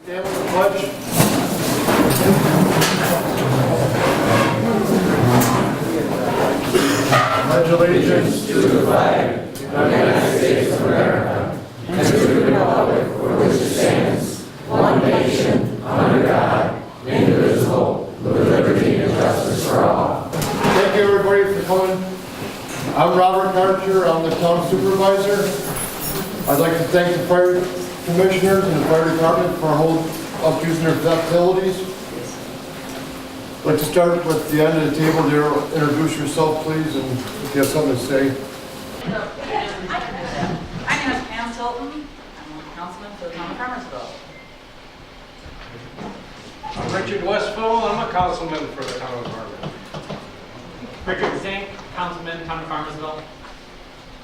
Stand with the pledge. Pledge allegiance to the flag of the United States of America and to the republic for which it stands, one nation, under God, indivisible, with liberty and justice for all. Thank you everybody for coming. I'm Robert Carpenter, I'm the town supervisor. I'd like to thank the fire commissioners and the fire department for holding up using their facilities. I'd like to start with the end of the table there. Introduce yourself, please, and if you have something to say. My name is Pam Tilton. I'm a councilman for the town of Farmersville. I'm Richard Westphal. I'm a councilman for the town of Farmersville. Richard Zink, councilman, town of Farmersville.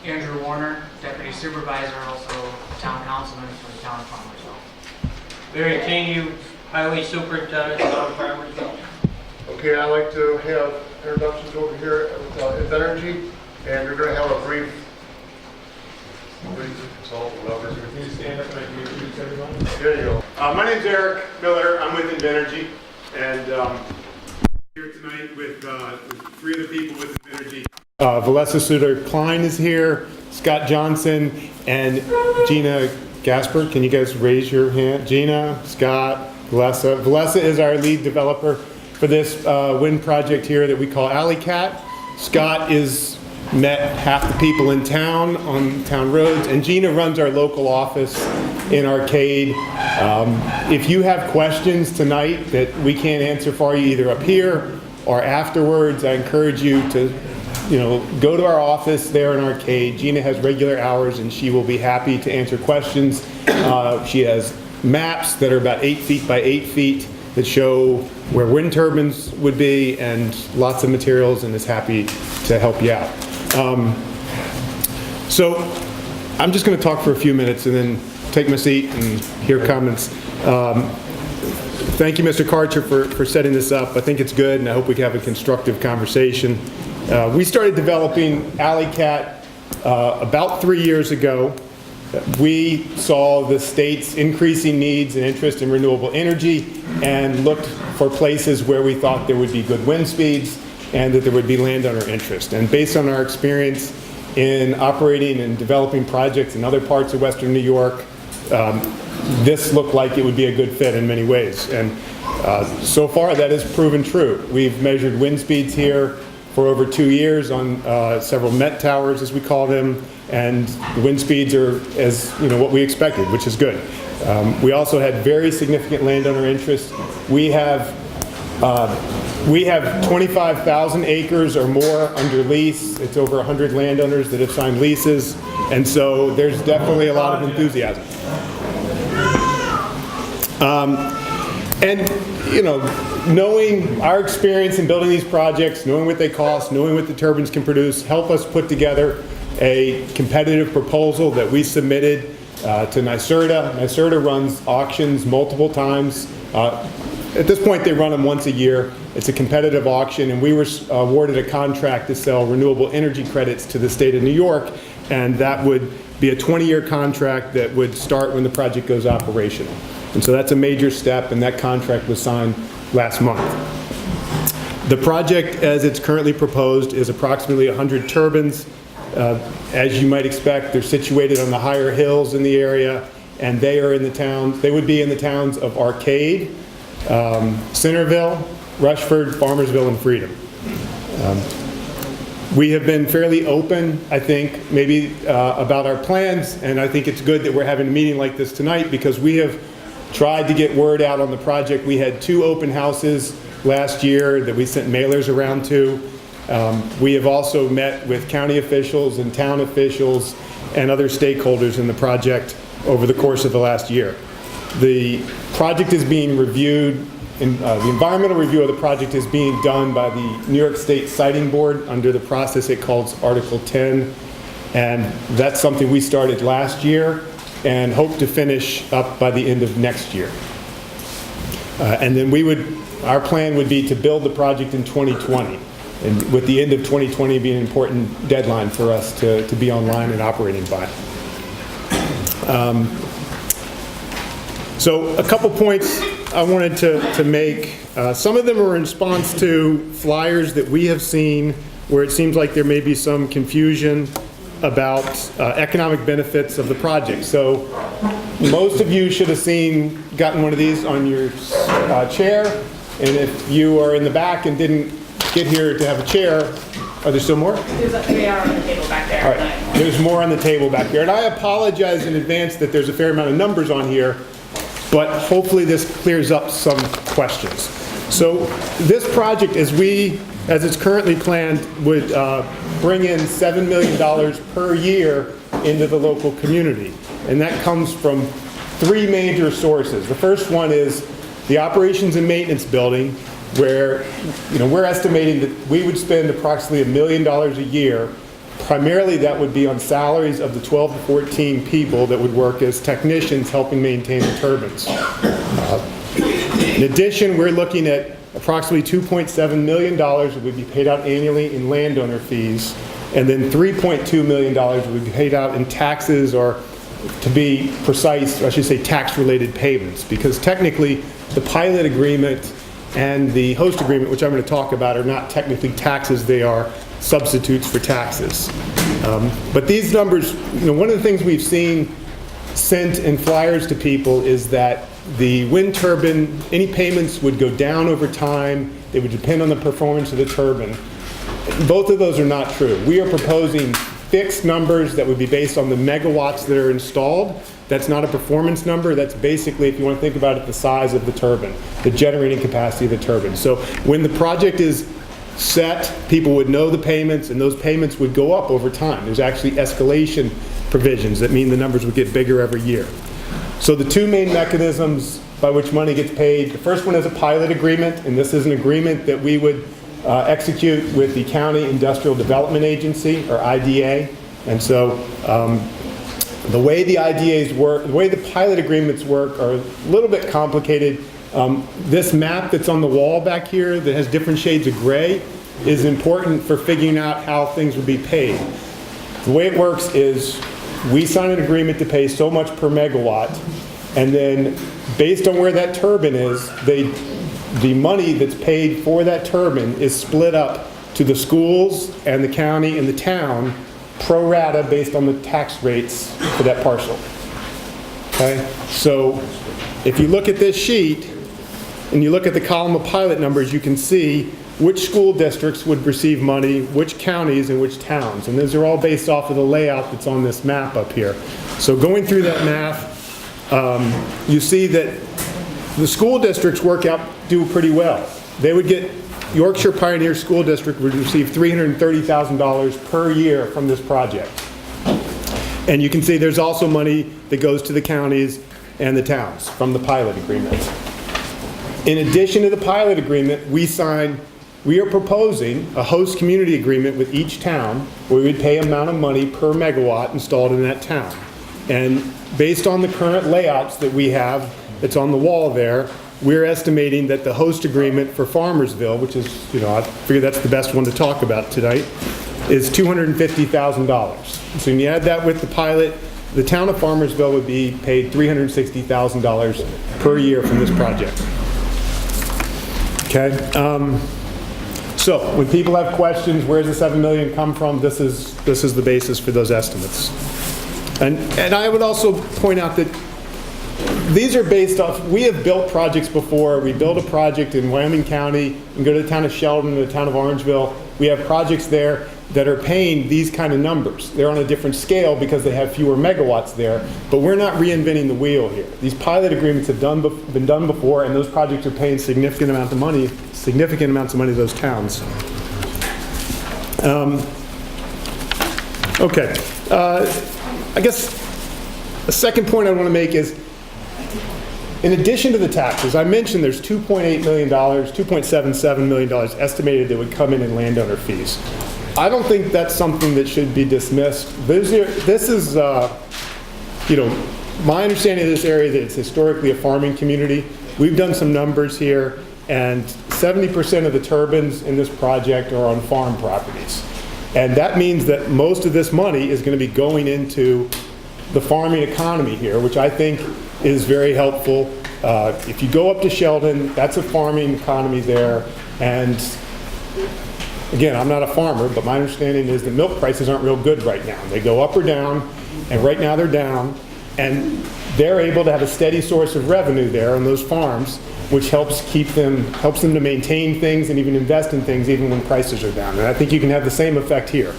Andrew Warner, deputy supervisor, also town councilman for the town of Farmersville. Barry King, you highway superintendent, town of Farmersville. Okay, I'd like to have introductions over here with Invenergy, and we're going to have a brief consult whatever. Can you stand up and introduce everyone? There you go. My name's Eric Miller. I'm with Invenergy, and here tonight with three other people with Invenergy. Valessa Suter-Klein is here, Scott Johnson, and Gina Gasper. Can you guys raise your hand? Gina, Scott, Valessa. Valessa is our lead developer for this wind project here that we call Alley Cat. Scott is met half the people in town on town roads, and Gina runs our local office in Arcade. If you have questions tonight that we can't answer for you either up here or afterwards, I encourage you to go to our office there in Arcade. Gina has regular hours and she will be happy to answer questions. She has maps that are about 8 feet by 8 feet that show where wind turbines would be and lots of materials, and is happy to help you out. So I'm just going to talk for a few minutes and then take my seat and hear comments. Thank you, Mr. Karcher, for setting this up. I think it's good, and I hope we can have a constructive conversation. We started developing Alley Cat about 3 years ago. We saw the state's increasing needs and interest in renewable energy and looked for places where we thought there would be good wind speeds and that there would be landowner interest. And based on our experience in operating and developing projects in other parts of Western New York, this looked like it would be a good fit in many ways. And so far that has proven true. We've measured wind speeds here for over 2 years on several Met towers, as we call them, and the wind speeds are as what we expected, which is good. We also had very significant landowner interest. We have 25,000 acres or more under lease. It's over 100 landowners that have signed leases, and so there's definitely a lot of enthusiasm. Knowing our experience in building these projects, knowing what they cost, knowing what the turbines can produce, help us put together a competitive proposal that we submitted to NYSERDA. NYSERDA runs auctions multiple times. At this point, they run them once a year. It's a competitive auction, and we were awarded a contract to sell renewable energy credits to the state of New York, and that would be a 20-year contract that would start when the project goes operational. And so that's a major step, and that contract was signed last month. The project, as it's currently proposed, is approximately 100 turbines. As you might expect, they're situated on the higher hills in the area, and they are in the towns. They would be in the towns of Arcade, Centerville, Rushford, Farmersville, and Freedom. We have been fairly open, I think, maybe about our plans, and I think it's good that we're having a meeting like this tonight because we have tried to get word out on the project. We had 2 open houses last year that we sent mailers around to. We have also met with county officials and town officials and other stakeholders in the project over the course of the last year. The project is being reviewed, and the environmental review of the project is being done by the New York State Siting Board under the process it calls Article 10, and that's something we started last year and hope to finish up by the end of next year. And then our plan would be to build the project in 2020, and with the end of 2020 being an important deadline for us to be online and operating by. So a couple points I wanted to make. Some of them are in response to flyers that we have seen where it seems like there may be some confusion about economic benefits of the project. So most of you should have gotten one of these on your chair, and if you are in the back and didn't get here to have a chair, are there still more? They are on the table back there. All right, there's more on the table back there, and I apologize in advance that there's a fair amount of numbers on here, but hopefully this clears up some questions. So this project, as it's currently planned, would bring in $7 million per year into the local community. And that comes from three major sources. The first one is the operations and maintenance building, where we're estimating that we would spend approximately $1 million a year. Primarily that would be on salaries of the 12 to 14 people that would work as technicians helping maintain the turbines. In addition, we're looking at approximately $2.7 million that would be paid out annually in landowner fees, and then $3.2 million would be paid out in taxes, or to be precise, I should say tax-related payments, because technically the pilot agreement and the host agreement, which I'm going to talk about, are not technically taxes, they are substitutes for taxes. But these numbers, one of the things we've seen sent in flyers to people is that the wind turbine, any payments would go down over time, they would depend on the performance of the turbine. Both of those are not true. We are proposing fixed numbers that would be based on the megawatts that are installed. That's not a performance number, that's basically, if you want to think about it, the size of the turbine, the generating capacity of the turbine. So when the project is set, people would know the payments, and those payments would go up over time. There's actually escalation provisions that mean the numbers would get bigger every year. So the two main mechanisms by which money gets paid, the first one is a pilot agreement, and this is an agreement that we would execute with the County Industrial Development Agency, or IDA. And so the way the IDAs work, the way the pilot agreements work are a little bit complicated. This map that's on the wall back here that has different shades of gray is important for figuring out how things would be paid. The way it works is we sign an agreement to pay so much per megawatt, and then based on where that turbine is, the money that's paid for that turbine is split up to the schools and the county and the town pro rata based on the tax rates for that parcel. Okay? So if you look at this sheet and you look at the column of pilot numbers, you can see which school districts would receive money, which counties, and which towns. And those are all based off of the layout that's on this map up here. So going through that math, you see that the school districts do pretty well. They would get, Yorkshire Pioneer School District would receive $330,000 per year from this project. And you can see there's also money that goes to the counties and the towns from the pilot agreement. In addition to the pilot agreement, we are proposing a host community agreement with each town where we would pay amount of money per megawatt installed in that town. And based on the current layouts that we have, that's on the wall there, we're estimating that the host agreement for Farmersville, which is, I figure that's the best one to talk about tonight, is $250,000. So when you add that with the pilot, the town of Farmersville would be paid $360,000 per year from this project. Okay? So when people have questions, where's the $7 million come from? This is the basis for those estimates. And I would also point out that these are based off, we have built projects before. We built a project in Wyoming County and go to the town of Sheldon and the town of Orangeville. We have projects there that are paying these kind of numbers. They're on a different scale because they have fewer megawatts there, but we're not reinventing the wheel here. These pilot agreements have been done before, and those projects are paying significant amounts of money to those towns. Okay. I guess the second point I want to make is, in addition to the taxes, I mentioned there's $2.8 million, $2.77 million estimated that would come in landowner fees. I don't think that's something that should be dismissed. This is, my understanding of this area that it's historically a farming community. We've done some numbers here, and 70% of the turbines in this project are on farm properties. And that means that most of this money is going to be going into the farming economy here, which I think is very helpful. If you go up to Sheldon, that's a farming economy there. And again, I'm not a farmer, but my understanding is that milk prices aren't real good right now. They go up or down, and right now they're down. And they're able to have a steady source of revenue there on those farms, which helps them to maintain things and even invest in things even when prices are down. And I think you can have the same effect here.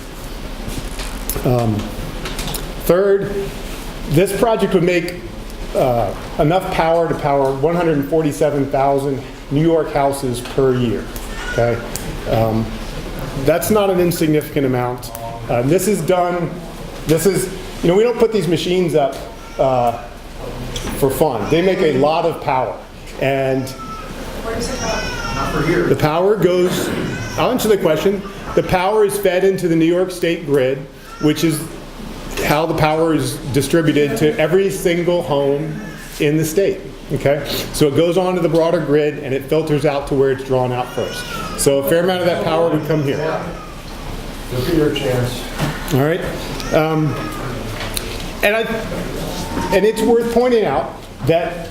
Third, this project would make enough power to power 147,000 New York houses per year. Okay, that's not an insignificant amount. This is, we don't put these machines up for fun. They make a lot of power. And the power goes, I'll answer the question, the power is fed into the New York State grid, which is how the power is distributed to every single home in the state, okay? So it goes on to the broader grid and it filters out to where it's drawn out first. So a fair amount of that power would come here. Look at your chance. All right. And it's worth pointing out that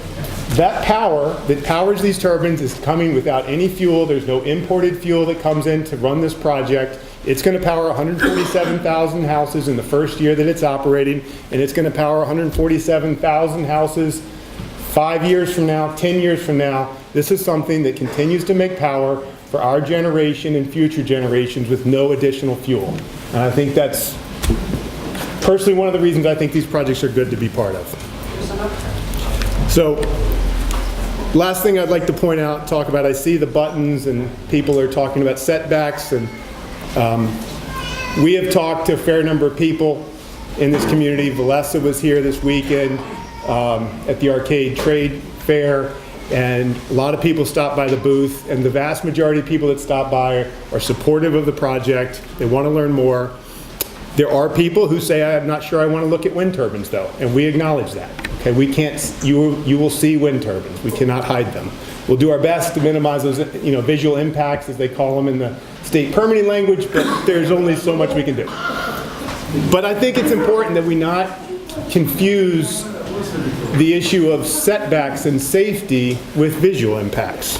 that power that powers these turbines is coming without any fuel. There's no imported fuel that comes in to run this project. It's going to power 147,000 houses in the first year that it's operating, and it's going to power 147,000 houses 5 years from now, 10 years from now. This is something that continues to make power for our generation and future generations with no additional fuel. And I think that's personally one of the reasons I think these projects are good to be part of. So, last thing I'd like to point out, talk about, I see the buttons and people are talking about setbacks, and we have talked to a fair number of people in this community. Valessa was here this weekend at the Arcade Trade Fair, and a lot of people stopped by the booth, and the vast majority of people that stop by are supportive of the project. They want to learn more. There are people who say, I'm not sure I want to look at wind turbines though, and we acknowledge that. Okay, we can't, you will see wind turbines. We cannot hide them. We'll do our best to minimize those, visual impacts, as they call them in the state permitting language, but there's only so much we can do. But I think it's important that we not confuse the issue of setbacks and safety with visual impacts.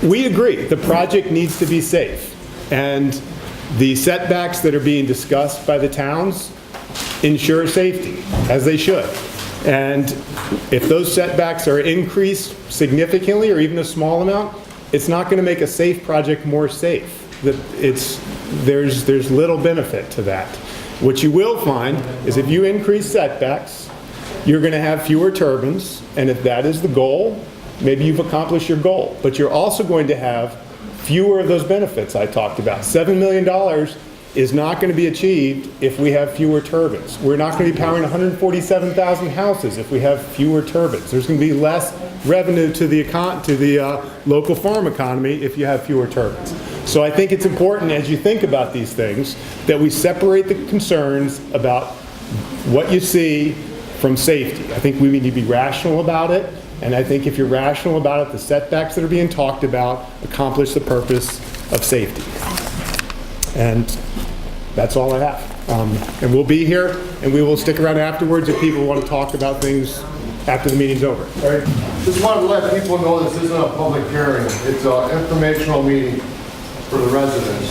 We agree, the project needs to be safe. And the setbacks that are being discussed by the towns ensure safety, as they should. And if those setbacks are increased significantly or even a small amount, it's not going to make a safe project more safe. There's little benefit to that. What you will find is if you increase setbacks, you're going to have fewer turbines, and if that is the goal, maybe you've accomplished your goal. But you're also going to have fewer of those benefits I talked about. $7 million is not going to be achieved if we have fewer turbines. We're not going to be powering 147,000 houses if we have fewer turbines. There's going to be less revenue to the local farm economy if you have fewer turbines. So I think it's important, as you think about these things, that we separate the concerns about what you see from safety. I think we need to be rational about it. And I think if you're rational about it, the setbacks that are being talked about accomplish the purpose of safety. And that's all I have. And we'll be here, and we will stick around afterwards if people want to talk about things after the meeting's over. All right. Just wanted to let people know this isn't a public hearing. It's an informational meeting for the residents.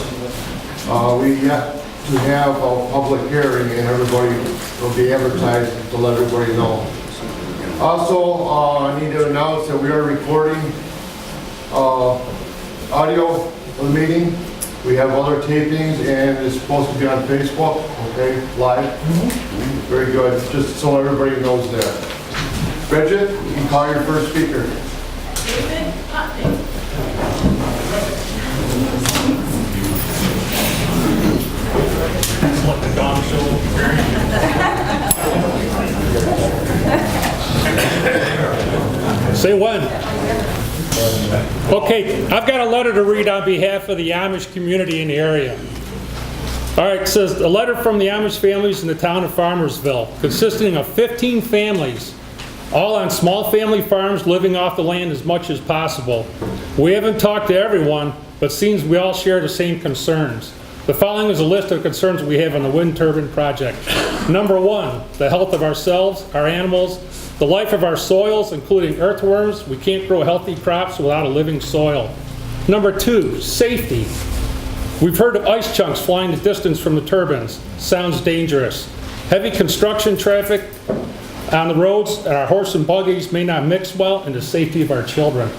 We have to have a public hearing, and everybody will be advertised to let everybody know. Also, I need to announce that we are recording audio of the meeting. We have other tapings, and it's supposed to be on Facebook, okay, live. Very good, just so everybody knows that. Bridget, you can call your first speaker. David Putney. Say when. Okay, I've got a letter to read on behalf of the Amish community in the area. All right, it says, a letter from the Amish families in the town of Farmersville, consisting of 15 families, all on small family farms living off the land as much as possible. We haven't talked to everyone, but seems we all share the same concerns. The following is a list of concerns we have on the wind turbine project. Number 1, the health of ourselves, our animals, the life of our soils, including earthworms. We can't grow healthy crops without a living soil. Number 2, safety. We've heard of ice chunks flying the distance from the turbines. Sounds dangerous. Heavy construction traffic on the roads and our horse and buggies may not mix well, and the safety of our children.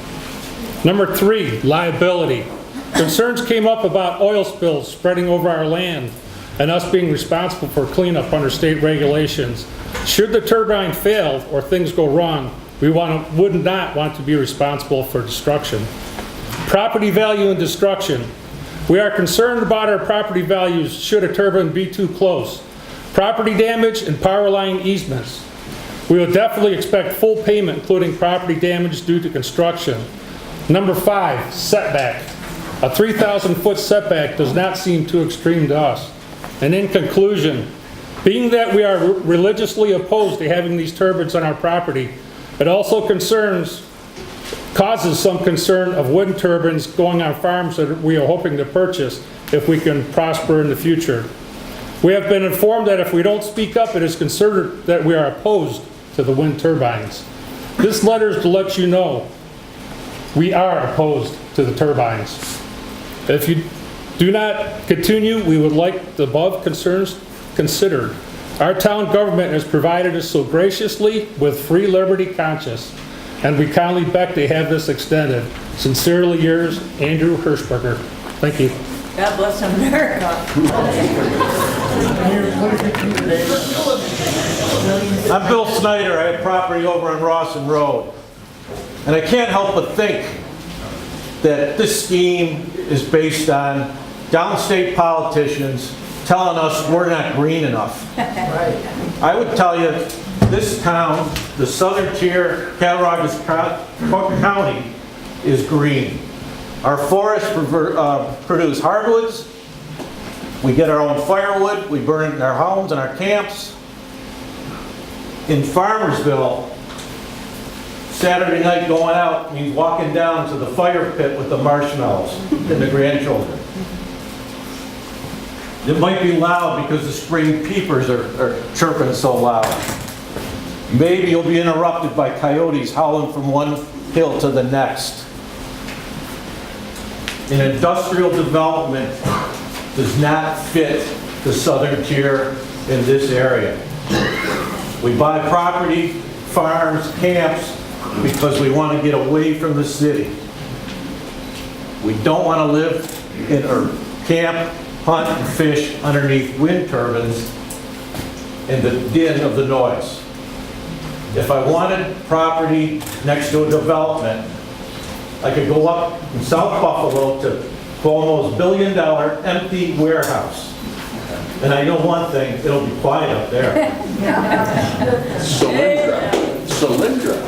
Number 3, liability. Concerns came up about oil spills spreading over our land and us being responsible for cleanup under state regulations. Should the turbine fail or things go wrong, we would not want to be responsible for destruction. Property value and destruction. We are concerned about our property values should a turbine be too close. Property damage and power line easements. We will definitely expect full payment, including property damage due to construction. Number 5, setback. A 3,000-foot setback does not seem too extreme to us. And in conclusion, being that we are religiously opposed to having these turbines on our property, it also causes some concern of wind turbines going on farms that we are hoping to purchase if we can prosper in the future. We have been informed that if we don't speak up, it is considered that we are opposed to the wind turbines. This letter is to let you know we are opposed to the turbines. If you do not continue, we would like the above concerns considered. Our town government has provided us so graciously with free liberty conscience, and we kindly beg to have this extended. Sincerely yours, Andrew Hirschberger. Thank you. God bless America. I'm Bill Schneider. I have property over on Rawson Road. And I can't help but think that this scheme is based on downstate politicians telling us we're not green enough. I would tell you, this town, the southern tier, Cattaraugus County, is green. Our forests produce hardwoods. We get our own firewood. We burn it in our homes and our camps. In Farmersville, Saturday night going out means walking down to the fire pit with the marshmallows and the grandchildren. It might be loud because the spring peepers are chirping so loud. Maybe you'll be interrupted by coyotes howling from one hill to the next. An industrial development does not fit the southern tier in this area. We buy property, farms, camps, because we want to get away from the city. We don't want to live in or camp, hunt, and fish underneath wind turbines and the din of the noise. If I wanted property next to a development, I could go up in South Buffalo to Cuomo's billion-dollar empty warehouse. And I know one thing, it'll be quiet up there. Solyndra,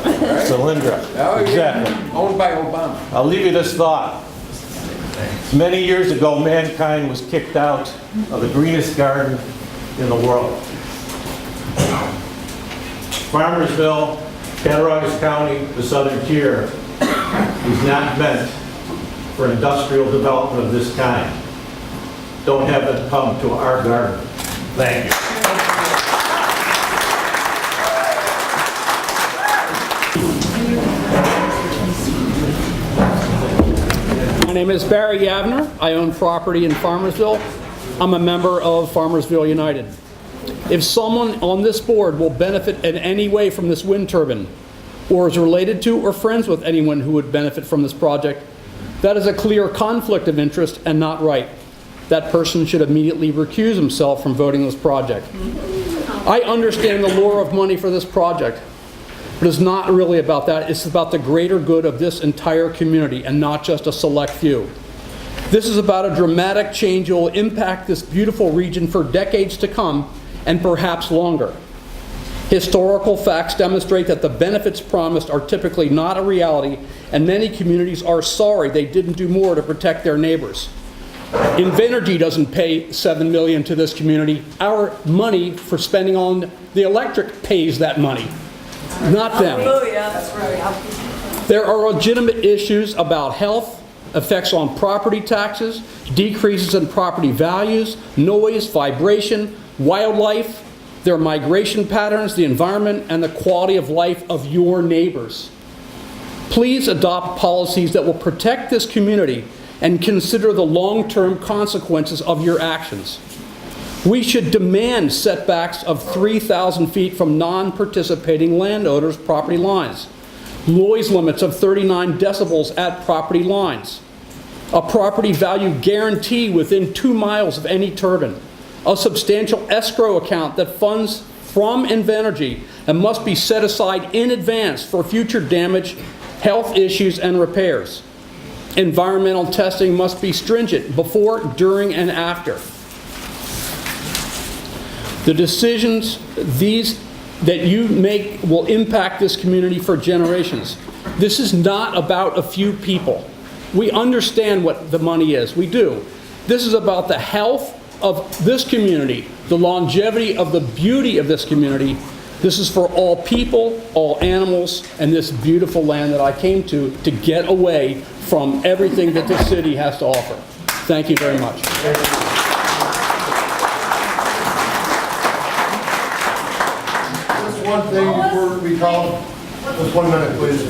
right? Solyndra, Oh, yeah. exactly. Owned by Obama. I'll leave you this thought. Many years ago, mankind was kicked out of the greenest garden in the world. Farmersville, Cattaraugus County, the southern tier, is not meant for industrial development of this kind. Don't have them come to our garden. Thank you. My name is Barry Abner. I own property in Farmersville. I'm a member of Farmersville United. If someone on this board will benefit in any way from this wind turbine, or is related to or friends with anyone who would benefit from this project, that is a clear conflict of interest and not right. That person should immediately recuse himself from voting this project. I understand the lure of money for this project, but it's not really about that. It's about the greater good of this entire community and not just a select few. This is about a dramatic change that will impact this beautiful region for decades to come and perhaps longer. Historical facts demonstrate that the benefits promised are typically not a reality, and many communities are sorry they didn't do more to protect their neighbors. Invenergy doesn't pay $7 million to this community. Our money for spending on the electric pays that money, not them. That's right. There are legitimate issues about health, effects on property taxes, decreases in property values, noise, vibration, wildlife, their migration patterns, the environment, and the quality of life of your neighbors. Please adopt policies that will protect this community and consider the long-term consequences of your actions. We should demand setbacks of 3,000 feet from non-participating landowners' property lines, noise limits of 39 decibels at property lines, a property value guarantee within 2 miles of any turbine, a substantial escrow account that funds from Invenergy and must be set aside in advance for future damage, health issues, and repairs. Environmental testing must be stringent before, during, and after. The decisions that you make will impact this community for generations. This is not about a few people. We understand what the money is. We do. This is about the health of this community, the longevity of the beauty of this community. This is for all people, all animals, and this beautiful land that I came to get away from everything that this city has to offer. Thank you very much. Just one thing before we call, just 1 minute, please.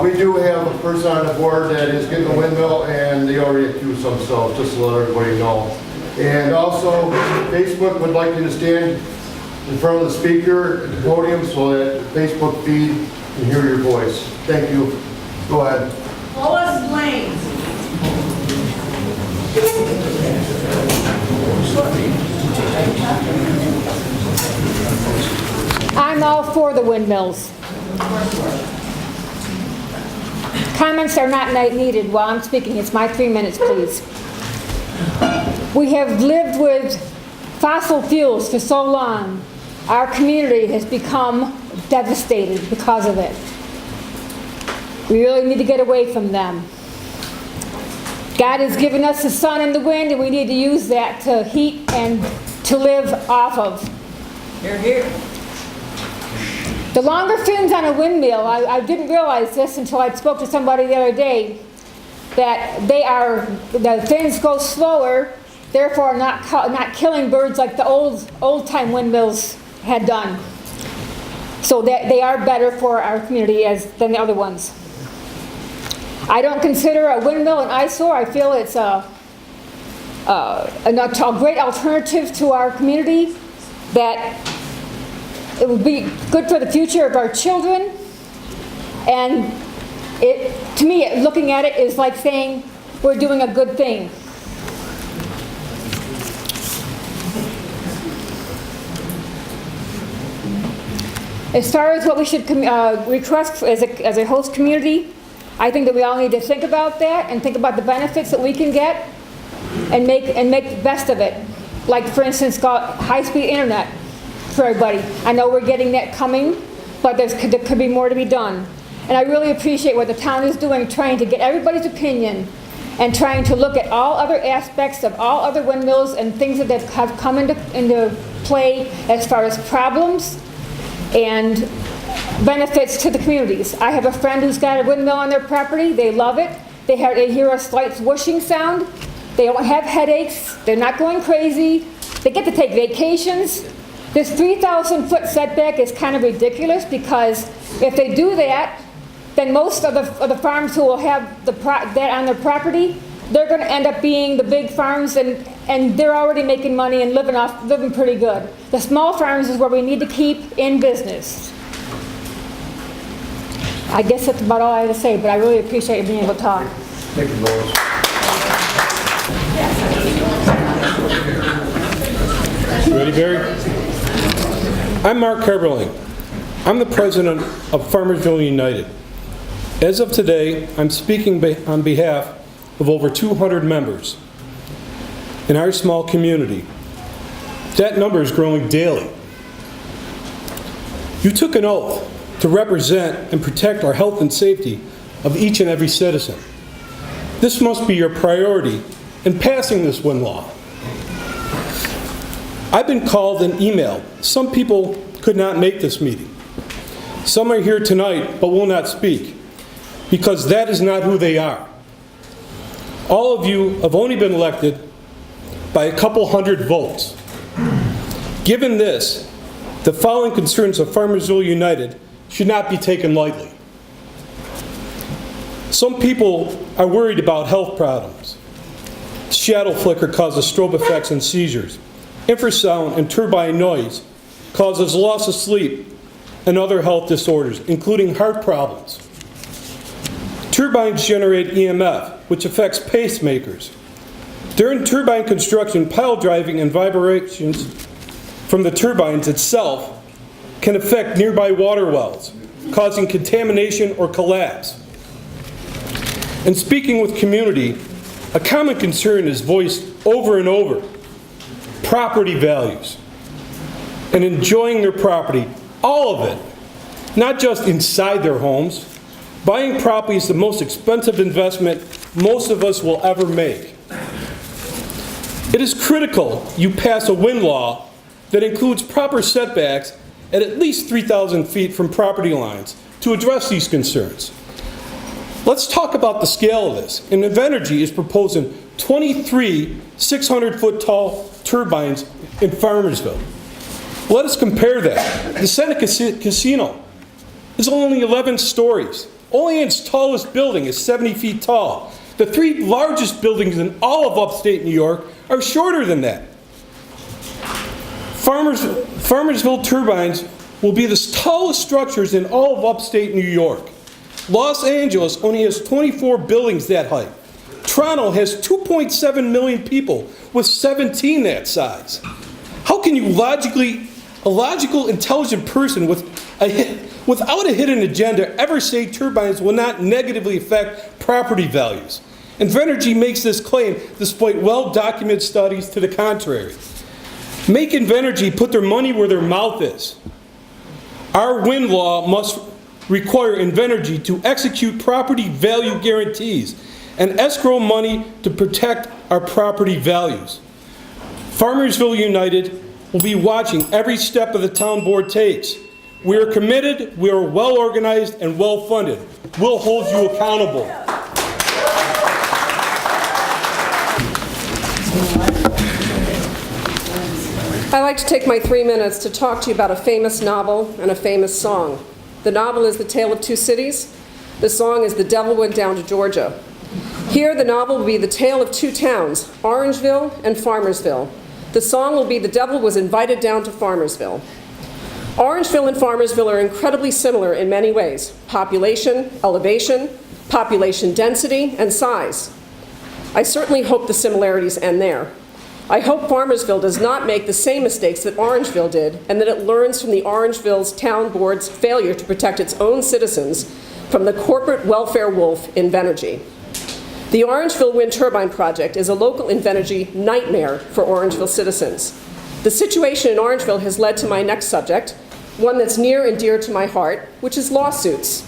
We do have a person on the board that is getting a windmill, and they already accused themselves, just to let everybody know. And also, Facebook would like you to stand in front of the speaker at the podium so that the Facebook feed can hear your voice. Thank you. Go ahead. Lois Lane. I'm all for the windmills. Comments are not needed while I'm speaking. It's my 3 minutes, please. We have lived with fossil fuels for so long. Our community has become devastated because of it. We really need to get away from them. God has given us the sun and the wind, and we need to use that to heat and to live off of. Here, here. The longer fins on a windmill, I didn't realize this until I spoke to somebody the other day, that the fins go slower, therefore not killing birds like the old-time windmills had done. So that they are better for our community than the other ones. I don't consider a windmill an eyesore. I feel it's a great alternative to our community, that it would be good for the future of our children. And to me, looking at it is like saying we're doing a good thing. As far as what we should request as a host community, I think that we all need to think about that and think about the benefits that we can get and make the best of it. Like, for instance, high-speed internet for everybody. I know we're getting that coming, but there could be more to be done. And I really appreciate what the town is doing, trying to get everybody's opinion and trying to look at all other aspects of all other windmills and things that have come into play as far as problems and benefits to the communities. I have a friend who's got a windmill on their property. They love it. They hear a slight whooshing sound. They don't have headaches. They're not going crazy. They get to take vacations. This 3,000-foot setback is kind of ridiculous, because if they do that, then most of the farms who will have that on their property, they're going to end up being the big farms, and they're already making money and living pretty good. The small farms is where we need to keep in business. I guess that's about all I have to say, but I really appreciate you being able to talk. Thank you, Lois. Ready, Barry? I'm Mark Carberling. I'm the president of Farmersville United. As of today, I'm speaking on behalf of over 200 members in our small community. That number is growing daily. You took an oath to represent and protect our health and safety of each and every citizen. This must be your priority in passing this wind law. I've been called and emailed. Some people could not make this meeting. Some are here tonight but will not speak because that is not who they are. All of you have only been elected by a couple hundred votes. Given this, the following concerns of Farmersville United should not be taken lightly. Some people are worried about health problems. Shadow flicker causes strobe effects and seizures. Infrasound and turbine noise causes loss of sleep and other health disorders, including heart problems. Turbines generate EMF, which affects pacemakers. During turbine construction, pile driving and vibrations from the turbines itself can affect nearby water wells, causing contamination or collapse. In speaking with community, a common concern is voiced over and over: property values and enjoying their property, all of it, not just inside their homes. Buying property is the most expensive investment most of us will ever make. It is critical you pass a wind law that includes proper setbacks at least 3,000 feet from property lines to address these concerns. Let's talk about the scale of this. Invenergy is proposing 23 600-foot tall turbines in Farmersville. Let us compare that. The Senate Casino is only 11 stories. Only its tallest building is 70 feet tall. The three largest buildings in all of upstate New York are shorter than that. Farmersville turbines will be the tallest structures in all of upstate New York. Los Angeles only has 24 buildings that height. Toronto has 2.7 million people with 17 that size. How can you a logical, intelligent person without a hidden agenda ever say turbines will not negatively affect property values? Invenergy makes this claim despite well-documented studies to the contrary. Make Invenergy put their money where their mouth is. Our wind law must require Invenergy to execute property value guarantees and escrow money to protect our property values. Farmersville United will be watching every step of the town board takes. We are committed, we are well organized and well funded. We'll hold you accountable. I'd like to take my 3 minutes to talk to you about a famous novel and a famous song. The novel is The Tale of Two Cities. The song is The Devil Went Down to Georgia. Here, the novel will be the tale of two towns, Orangeville and Farmersville. The song will be The Devil Was Invited Down to Farmersville. Orangeville and Farmersville are incredibly similar in many ways: population, elevation, population density, and size. I certainly hope the similarities end there. I hope Farmersville does not make the same mistakes that Orangeville did, and that it learns from the Orangeville's town board's failure to protect its own citizens from the corporate welfare wolf, Invenergy. The Orangeville wind turbine project is a local Invenergy nightmare for Orangeville citizens. The situation in Orangeville has led to my next subject, one that's near and dear to my heart, which is lawsuits.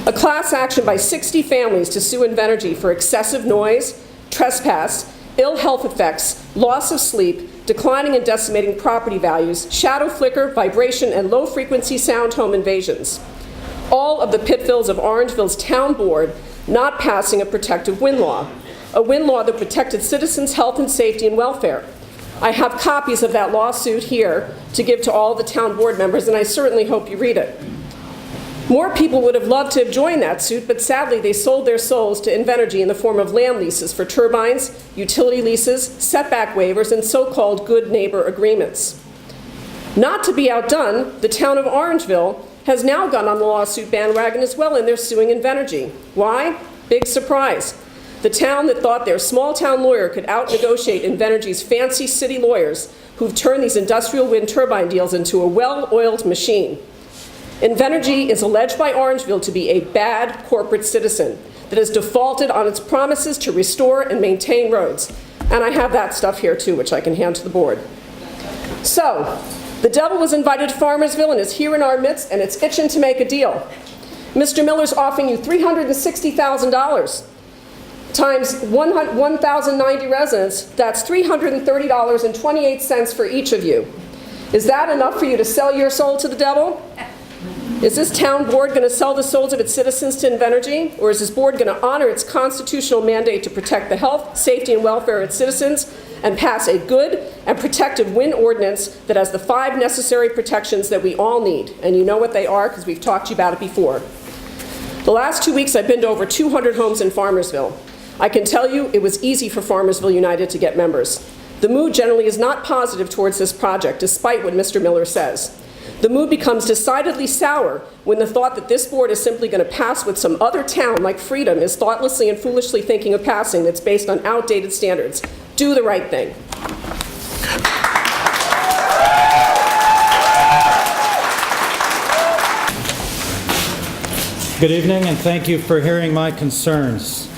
A class action by 60 families to sue Invenergy for excessive noise, trespass, ill health effects, loss of sleep, declining and decimating property values, shadow flicker, vibration, and low-frequency sound home invasions. All of the pitfalls of Orangeville's town board not passing a protective wind law, a wind law that protected citizens' health and safety and welfare. I have copies of that lawsuit here to give to all the town board members, and I certainly hope you read it. More people would have loved to have joined that suit, but sadly they sold their souls to Invenergy in the form of land leases for turbines, utility leases, setback waivers, and so-called good neighbor agreements. Not to be outdone, the town of Orangeville has now gone on the lawsuit bandwagon as well, and they're suing Invenergy. Why? Big surprise. The town that thought their small-town lawyer could out-negotiate Invenergy's fancy city lawyers who've turned these industrial wind turbine deals into a well-oiled machine. Invenergy is alleged by Orangeville to be a bad corporate citizen that has defaulted on its promises to restore and maintain roads. And I have that stuff here too, which I can hand to the board. So, The devil was invited to Farmersville and is here in our midst, and it's itching to make a deal. Mr. Miller's offering you $360,000 times 1,090 residents. That's $330.28 for each of you. Is that enough for you to sell your soul to the devil? Is this town board going to sell the souls of its citizens to Invenergy? Or is this board going to honor its constitutional mandate to protect the health, safety, and welfare of its citizens and pass a good and protective wind ordinance that has the 5 necessary protections that we all need? And you know what they are because we've talked to you about it before. The last 2 weeks I've been to over 200 homes in Farmersville. I can tell you it was easy for Farmersville United to get members. The mood generally is not positive towards this project, despite what Mr. Miller says. The mood becomes decidedly sour when the thought that this board is simply going to pass what some other town like Freedom is thoughtlessly and foolishly thinking of passing that's based on outdated standards. Do the right thing. Good evening, and thank you for hearing my concerns.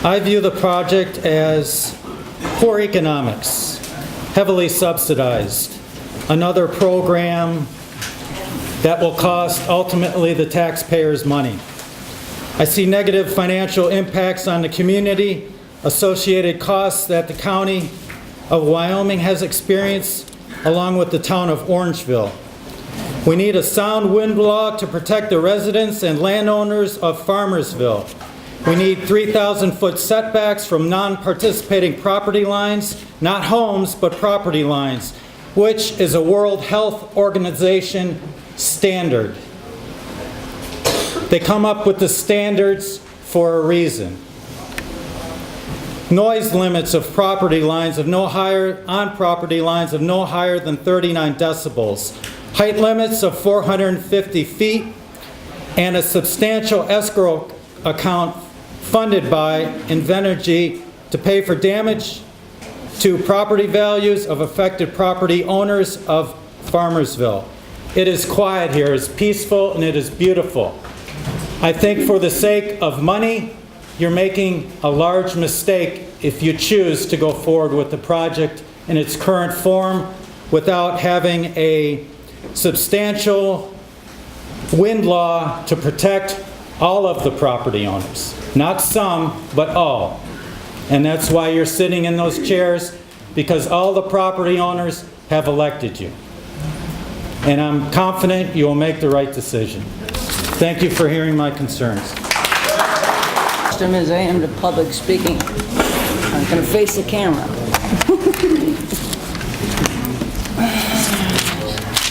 I view the project as poor economics, heavily subsidized, another program that will cost ultimately the taxpayers money. I see negative financial impacts on the community, associated costs that the county of Wyoming has experienced, along with the town of Orangeville. We need a sound wind law to protect the residents and landowners of Farmersville. We need 3,000-foot setbacks from non-participating property lines, not homes, but property lines, which is a World Health Organization standard. They come up with the standards for a reason. Noise limits of property lines of no higher, on property lines of no higher than 39 decibels. Height limits of 450 feet, and a substantial escrow account funded by Invenergy to pay for damage to property values of affected property owners of Farmersville. It is quiet here, it's peaceful, and it is beautiful. I think for the sake of money, you're making a large mistake if you choose to go forward with the project in its current form without having a substantial wind law to protect all of the property owners. Not some, but all. And that's why you're sitting in those chairs, because all the property owners have elected you. And I'm confident you will make the right decision. Thank you for hearing my concerns. As I am to public speaking, I'm going to face the camera.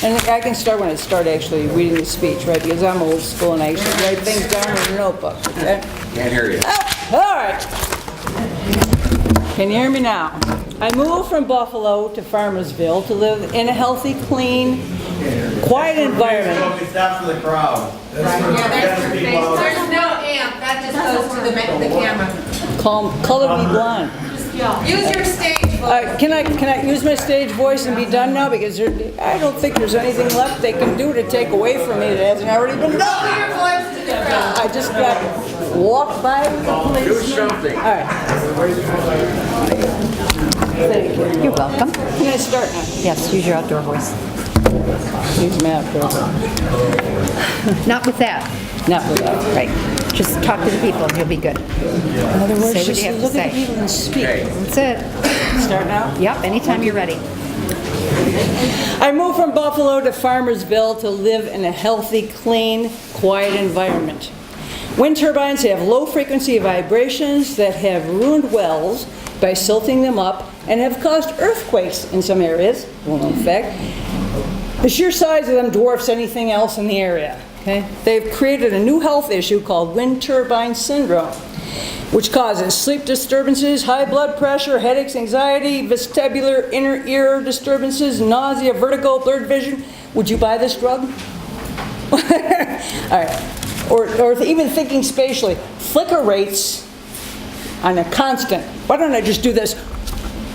And I can start when I start actually reading the speech, right? Because I'm old school and I actually write things down in a notebook, okay? Can't hear you. Oh, all right. Can you hear me now? I moved from Buffalo to Farmersville to live in a healthy, clean, quiet environment. Stop for the crowd. There's no amp. That just goes to the camera. Color me blonde. Use your stage voice. Can I use my stage voice and be done now? Because I don't think there's anything left they can do to take away from me that hasn't already been done. Lower your voice to the crowd. I just got walked by with the policeman. Do something. All right. Thank you. You're welcome. Can I start now? Yes, use your outdoor voice. Use my outdoor voice. Not with that. Not with that. Right. Just talk to the people and you'll be good. In other words, Say what just you have to look at say. the people and speak. That's it. Start now? Yep, anytime you're ready. I moved from Buffalo to Farmersville to live in a healthy, clean, quiet environment. Wind turbines have low-frequency vibrations that have ruined wells by silting them up and have caused earthquakes in some areas. Well, in fact, the sheer size of them dwarfs anything else in the area. Okay? They've created a new health issue called wind turbine syndrome, which causes sleep disturbances, high blood pressure, headaches, anxiety, vestibular inner ear disturbances, nausea, vertigo, blurred vision. Would you buy this drug? All right. Or even thinking spatially. Flicker rates on a constant. Why don't I just do this?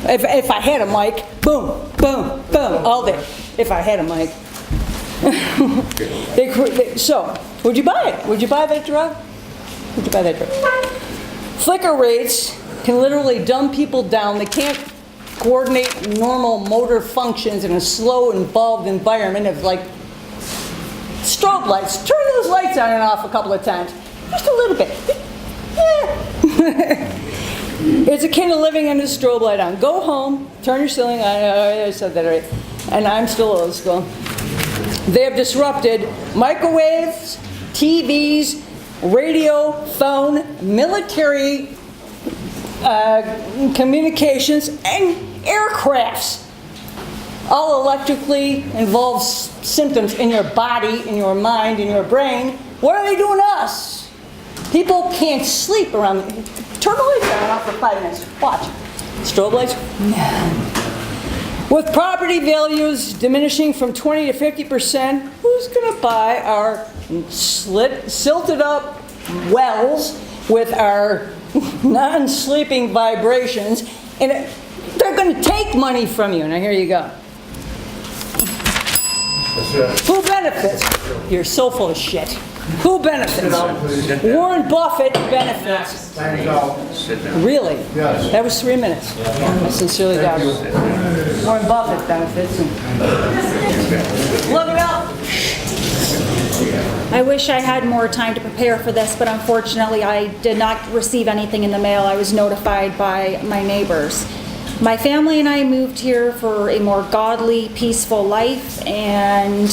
If I had a mic, boom, boom, boom, all day. If I had a mic. So, would you buy it? Would you buy that drug? Would you buy that drug? Flicker rates can literally dumb people down. They can't coordinate normal motor functions in a slow, involved environment of like strobe lights. Turn those lights on and off a couple of times. Just a little bit. It's akin to living under a strobe light on. Go home, turn your ceiling on. I said that already. And I'm still old school. They have disrupted microwaves, TVs, radio, phone, military communications, and aircrafts. All electrically involved symptoms in your body, in your mind, in your brain. What are they doing to us? People can't sleep around. Turn the lights on and off for 5 minutes. Watch. Strobe lights. With property values diminishing from 20 to 50%, who's going to buy our silted up wells with our non-sleeping vibrations? And they're going to take money from you. Now here you go. Who benefits? You're so full of shit. Who benefits? Warren Buffett benefits. Really? Yes. That was 3 minutes. I sincerely doubt it. Warren Buffett benefits. Look it up. I wish I had more time to prepare for this, but unfortunately I did not receive anything in the mail. I was notified by my neighbors. My family and I moved here for a more godly, peaceful life, and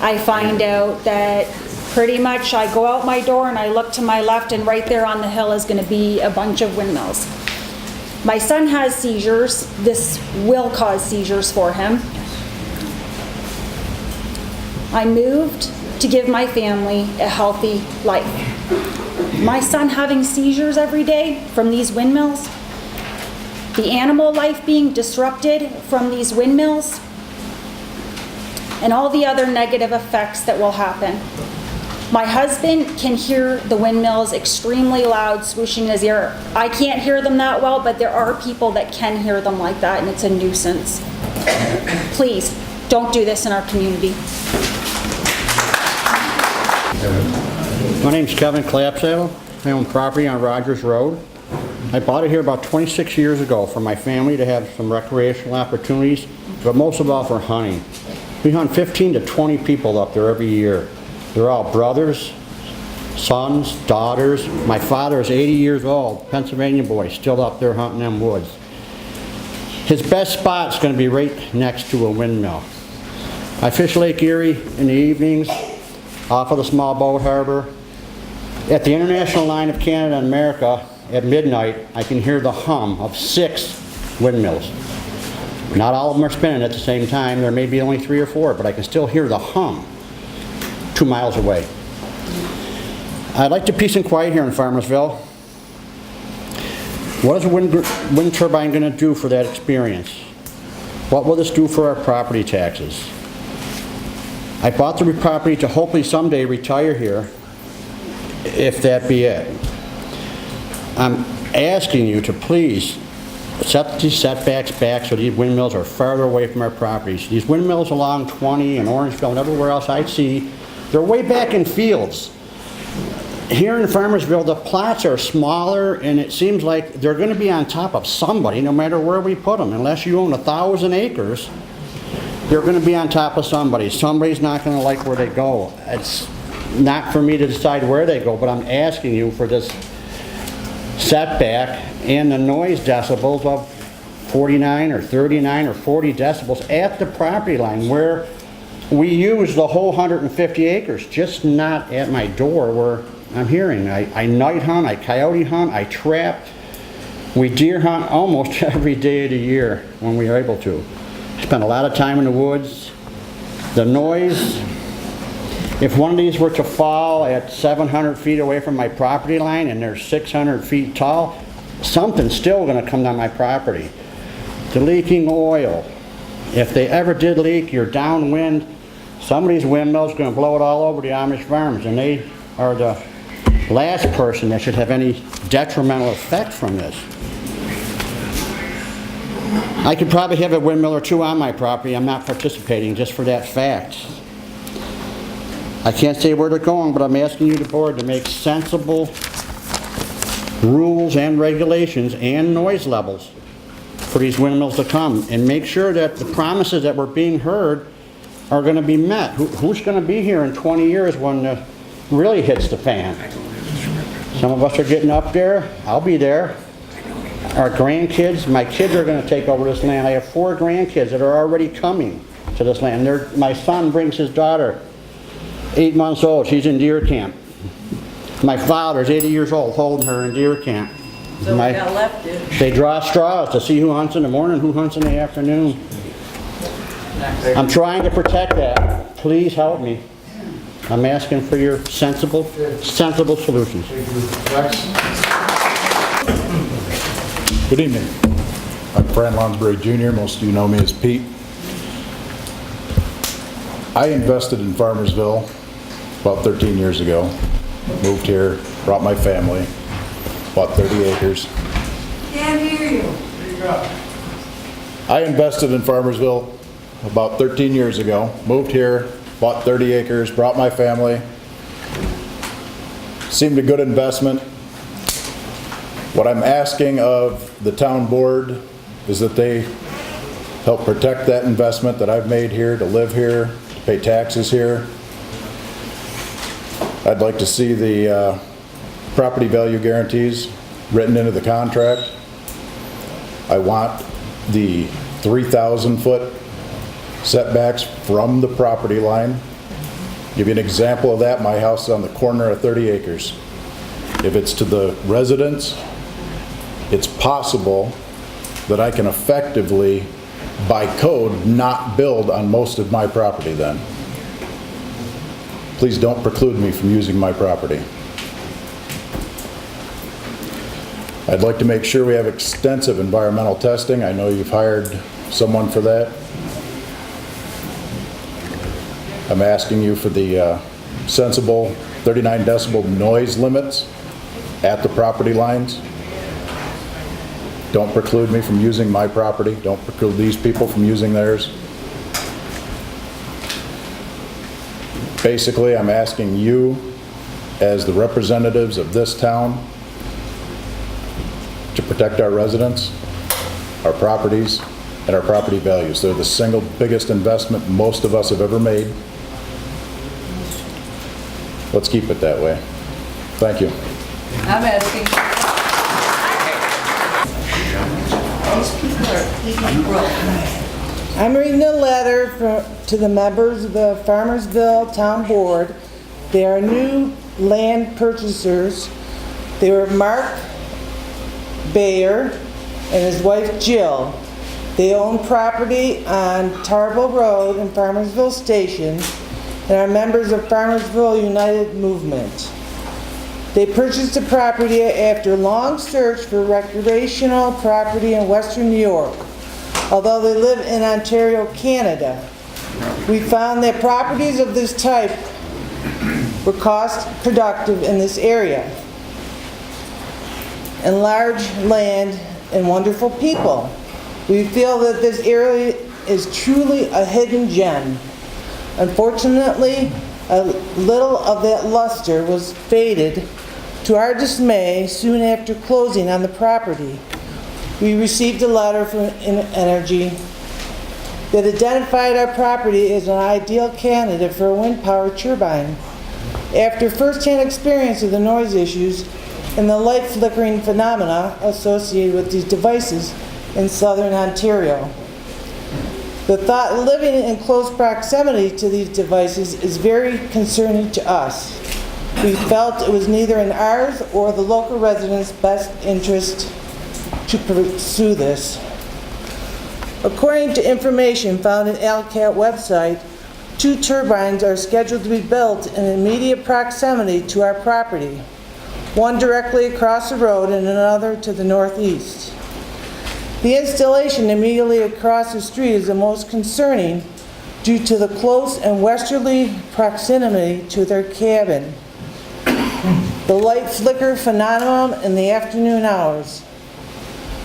I find out that pretty much I go out my door and I look to my left, and right there on the hill is going to be a bunch of windmills. My son has seizures. This will cause seizures for him. I moved to give my family a healthy life. My son having seizures every day from these windmills, the animal life being disrupted from these windmills, and all the other negative effects that will happen. My husband can hear the windmills extremely loud, swooshing in his ear. I can't hear them that well, but there are people that can hear them like that, and it's a nuisance. Please, don't do this in our community. My name's Kevin Clapsaddle. I own property on Rogers Road. I bought it here about 26 years ago for my family to have some recreational opportunities, but most of all for hunting. We hunt 15 to 20 people up there every year. They're all brothers, sons, daughters. My father is 80 years old, Pennsylvania boy, still up there hunting them woods. His best spot's going to be right next to a windmill. I fish Lake Erie in the evenings, off of the small boat harbor. At the international line of Canada and America, at midnight, I can hear the hum of 6 windmills. Not all of them are spinning at the same time. There may be only 3 or 4, but I can still hear the hum 2 miles away. I'd like to peace and quiet here in Farmersville. What is a wind turbine going to do for that experience? What will this do for our property taxes? I bought the property to hopefully someday retire here, if that be it. I'm asking you to please set these setbacks back so these windmills are farther away from our properties. These windmills along 20 and Orangeville and everywhere else I see, they're way back in fields. Here in Farmersville, the plots are smaller, and it seems like they're going to be on top of somebody no matter where we put them. Unless you own 1,000 acres, they're going to be on top of somebody. Somebody's not going to like where they go. It's not for me to decide where they go, but I'm asking you for this setback and the noise decibels of 49 or 39 or 40 decibels at the property line where we use the whole 150 acres, just not at my door where I'm hearing. I night hunt, I coyote hunt, I trap. We deer hunt almost every day of the year when we are able to. Spend a lot of time in the woods. The noise, if one of these were to fall at 700 feet away from my property line and they're 600 feet tall, something's still going to come down my property. The leaking oil. If they ever did leak, you're downwind, somebody's windmill's going to blow it all over the Amish farms, and they are the last person that should have any detrimental effect from this. I could probably have a windmill or 2 on my property. I'm not participating just for that fact. I can't say where they're going, but I'm asking you, the board, to make sensible rules and regulations and noise levels for these windmills to come and make sure that the promises that were being heard are going to be met. Who's going to be here in 20 years when it really hits the fan? Some of us are getting up there. I'll be there. Our grandkids, my kids are going to take over this land. I have 4 grandkids that are already coming to this land. My son brings his daughter, 8 months old. She's in deer camp. My father's 80 years old, holding her in deer camp. So we got left, dude. They draw straws to see who hunts in the morning, who hunts in the afternoon. I'm trying to protect that. Please help me. I'm asking for your sensible solutions. Good evening. I'm Fran Monterey Jr. Most of you know me as Pete. I invested in Farmersville about 13 years ago. Moved here, brought my family, bought 30 acres. Can't hear you. I invested in Farmersville about 13 years ago. Moved here, bought 30 acres, brought my family. Seemed a good investment. What I'm asking of the town board is that they help protect that investment that I've made here, to live here, to pay taxes here. I'd like to see the property value guarantees written into the contract. I want the 3,000-foot setbacks from the property line. Give you an example of that. My house is on the corner of 30 acres. If it's to the residents, it's possible that I can effectively, by code, not build on most of my property then. Please don't preclude me from using my property. I'd like to make sure we have extensive environmental testing. I know you've hired someone for that. I'm asking you for the sensible 39 decibel noise limits at the property lines. Don't preclude me from using my property. Don't preclude these people from using theirs. Basically, I'm asking you, as the representatives of this town, to protect our residents, our properties, and our property values. They're the single biggest investment most of us have ever made. Let's keep it that way. Thank you. I'm asking. I'm reading a letter to the members of the Farmersville Town Board. They are new land purchasers. They were Mark Bauer and his wife Jill. They own property on Tarbell Road in Farmersville Station and are members of Farmersville United Movement. They purchased the property after long search for recreational property in Western New York, although they live in Ontario, Canada. We found that properties of this type were cost productive in this area, and large land and wonderful people. We feel that this area is truly a hidden gem. Unfortunately, a little of that luster was faded to our dismay soon after closing on the property. We received a letter from Invenergy that identified our property as an ideal candidate for a wind-powered turbine. After first-hand experience of the noise issues and the light flickering phenomena associated with these devices in southern Ontario, the thought of living in close proximity to these devices is very concerning to us. We felt it was neither in ours or the local residents' best interest to pursue this. According to information found in ALCAT website, 2 turbines are scheduled to be built in immediate proximity to our property, one directly across the road and another to the northeast. The installation immediately across the street is the most concerning due to the close and westerly proximity to their cabin, the light flicker phenomenon in the afternoon hours.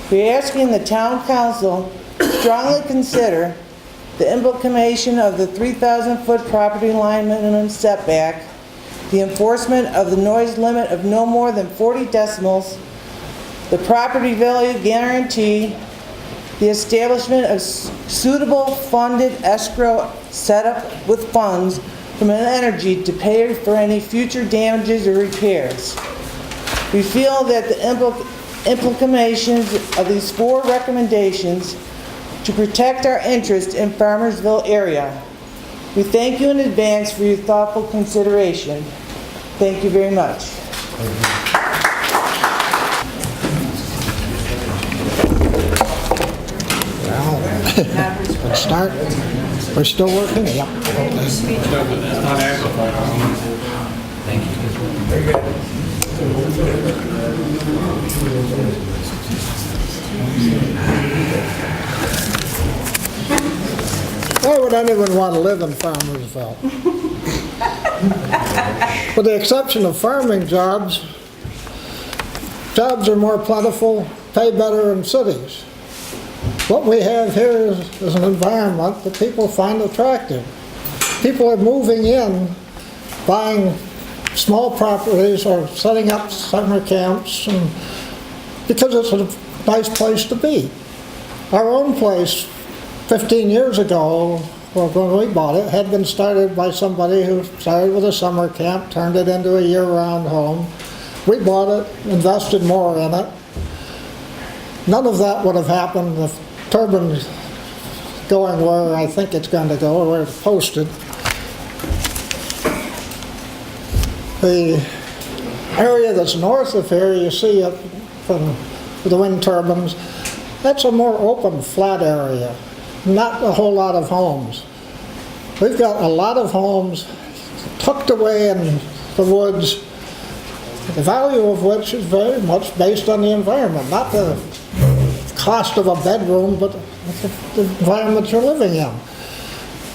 We're asking the town council to strongly consider the implementation of the 3,000-foot property line minimum setback, the enforcement of the noise limit of no more than 40 decibels, the property value guarantee, the establishment of suitable funded escrow setup with funds from Invenergy to pay for any future damages or repairs. We feel that the implications of these 4 recommendations to protect our interest in Farmersville area. We thank you in advance for your thoughtful consideration. Thank you very much. Let's start. We're still working? Yep. Thank you. Very good. Why would anyone want to live in Farmersville? With the exception of farming jobs, jobs are more plentiful, pay better in cities. What we have here is an environment that people find attractive. People are moving in, buying small properties or setting up summer camps because it's a nice place to be. Our own place, 15 years ago, when we bought it, had been started by somebody who started with a summer camp, turned it into a year-round home. We bought it, invested more in it. None of that would have happened if turbines going where I think it's going to go, or where it's posted. The area that's north of here, you see up from the wind turbines, that's a more open, flat area. Not a whole lot of homes. We've got a lot of homes tucked away in the woods, the value of which is very much based on the environment, not the cost of a bedroom, but the environment you're living in.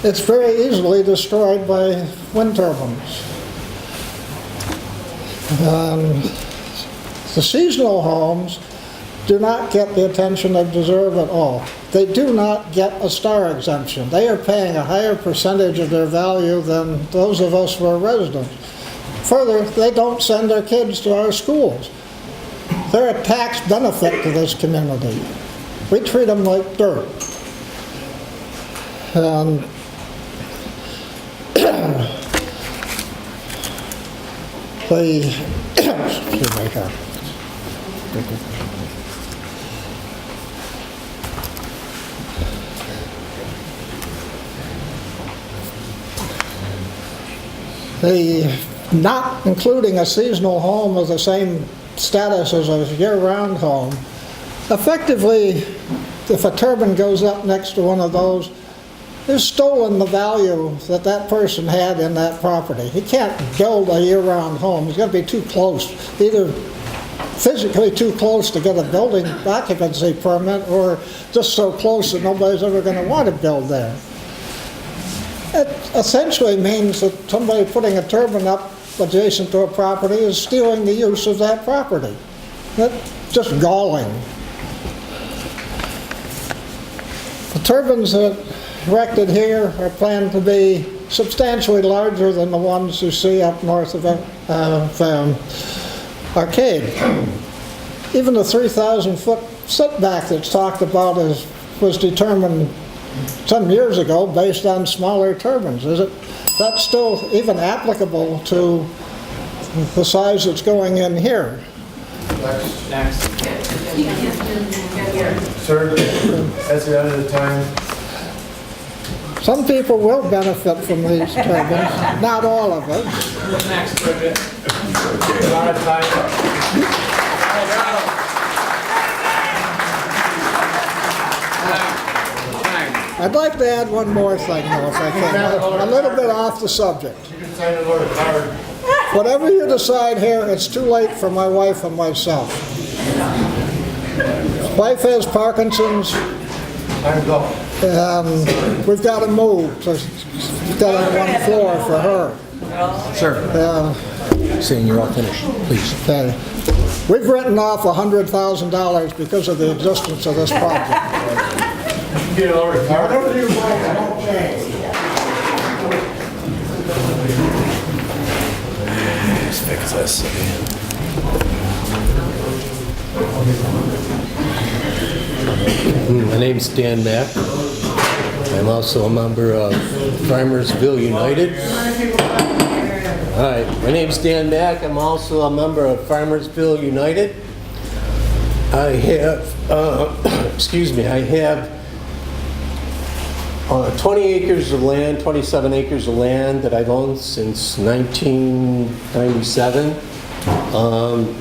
It's very easily destroyed by wind turbines. The seasonal homes do not get the attention they deserve at all. They do not get a star exemption. They are paying a higher percentage of their value than those of us who are residents. Further, they don't send their kids to our schools. They're a tax benefit to this community. We treat them like dirt. Excuse me here. Not including a seasonal home of the same status as a year-round home, effectively, if a turbine goes up next to one of those, they've stolen the value that that person had in that property. He can't build a year-round home. He's going to be too close, either physically too close to get a building occupancy permit, or just so close that nobody's ever going to want to build there. It essentially means that somebody putting a turbine up adjacent to a property is stealing the use of that property. That's just galling. The turbines that are erected here are planned to be substantially larger than the ones you see up north of Arcade. Even the 3,000-foot setback that's talked about was determined some years ago based on smaller turbines. Is it? That's still even applicable to the size that's going in here. Next. Sir, that's the end of the time. Some people will benefit from these turbines, not all of us. Next, Bridget. A lot of time. I'd like to add one more thing, though, if I can. A little bit off the subject. You can sign the order card. Whatever you decide here, it's too late for my wife and myself. Wife has Parkinson's. Time to go. We've got to move. So we've got on one floor for her. Sir. Saying you're all finished, please. Okay. We've written off $100,000 because of the existence of this project. Get it over. Whatever you want, I don't change. Let's fix this again. My name's Dan Mack. I'm also a member of Farmersville United. Hi, my name's Dan Mack. I'm also a member of Farmersville United. I have, I have 20 acres of land, 27 acres of land that I've owned since 1997.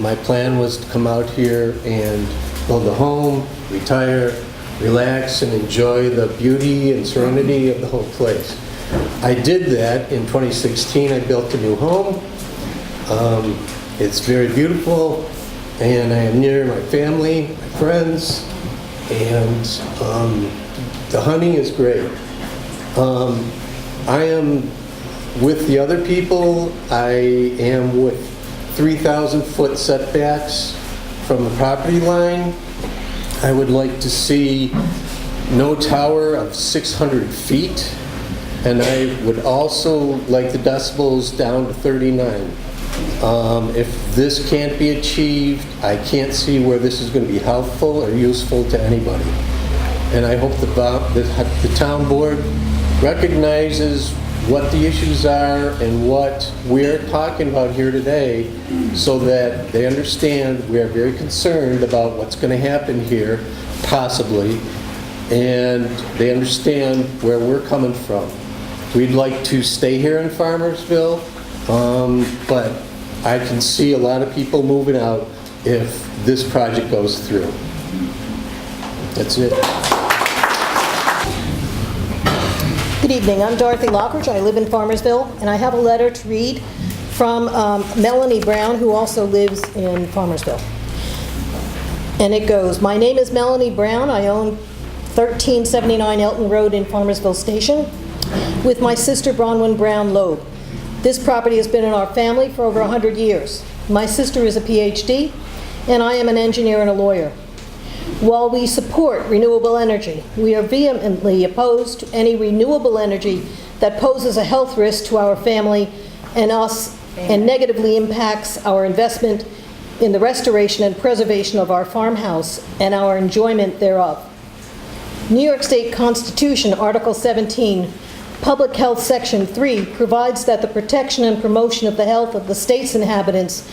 My plan was to come out here and build a home, retire, relax, and enjoy the beauty and serenity of the whole place. I did that in 2016. I built a new home. It's very beautiful, and I am near my family, my friends, and the hunting is great. I am with the other people. I am with 3,000-foot setbacks from the property line. I would like to see no tower of 600 feet, and I would also like the decibels down to 39. If this can't be achieved, I can't see where this is going to be helpful or useful to anybody. And I hope the town board recognizes what the issues are and what we're talking about here today, so that they understand we are very concerned about what's going to happen here, possibly, and they understand where we're coming from. We'd like to stay here in Farmersville, but I can see a lot of people moving out if this project goes through. That's it. Good evening. I'm Dorothy Lockridge. I live in Farmersville, and I have a letter to read from Melanie Brown, who also lives in Farmersville. And it goes, "My name is Melanie Brown. I own 1379 Elton Road in Farmersville Station with my sister Bronwyn Brown Loeb. This property has been in our family for over 100 years. My sister is a PhD, and I am an engineer and a lawyer. While we support renewable energy, we are vehemently opposed to any renewable energy that poses a health risk to our family and us and negatively impacts our investment in the restoration and preservation of our farmhouse and our enjoyment thereof. New York State Constitution, Article 17, Public Health Section 3 provides that the protection and promotion of the health of the state's inhabitants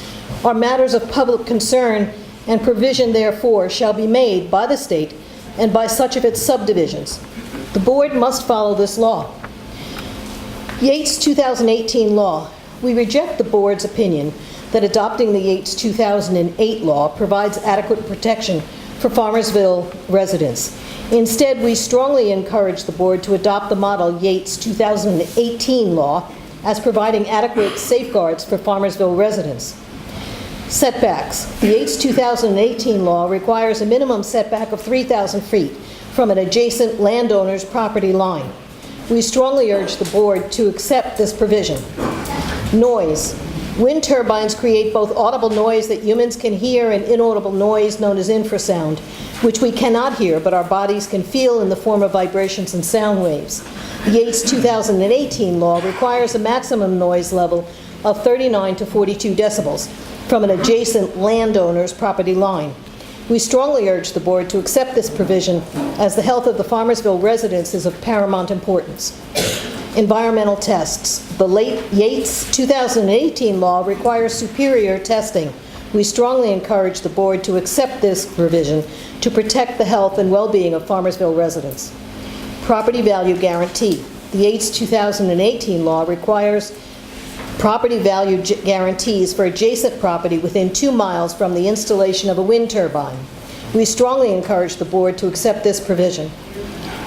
are matters of public concern, and provision therefore shall be made by the state and by such of its subdivisions. The board must follow this law." Yates 2018 law. We reject the board's opinion that adopting the Yates 2008 law provides adequate protection for Farmersville residents. Instead, we strongly encourage the board to adopt the model Yates 2018 law as providing adequate safeguards for Farmersville residents. Setbacks. The Yates 2018 law requires a minimum setback of 3,000 feet from an adjacent landowner's property line. We strongly urge the board to accept this provision. Noise. Wind turbines create both audible noise that humans can hear and inaudible noise known as infrasound, which we cannot hear but our bodies can feel in the form of vibrations and sound waves. The Yates 2018 law requires a maximum noise level of 39 to 42 decibels from an adjacent landowner's property line. We strongly urge the board to accept this provision as the health of the Farmersville residents is of paramount importance. Environmental tests. The late Yates 2018 law requires superior testing. We strongly encourage the board to accept this provision to protect the health and well-being of Farmersville residents. Property value guarantee. The Yates 2018 law requires property value guarantees for adjacent property within 2 miles from the installation of a wind turbine. We strongly encourage the board to accept this provision.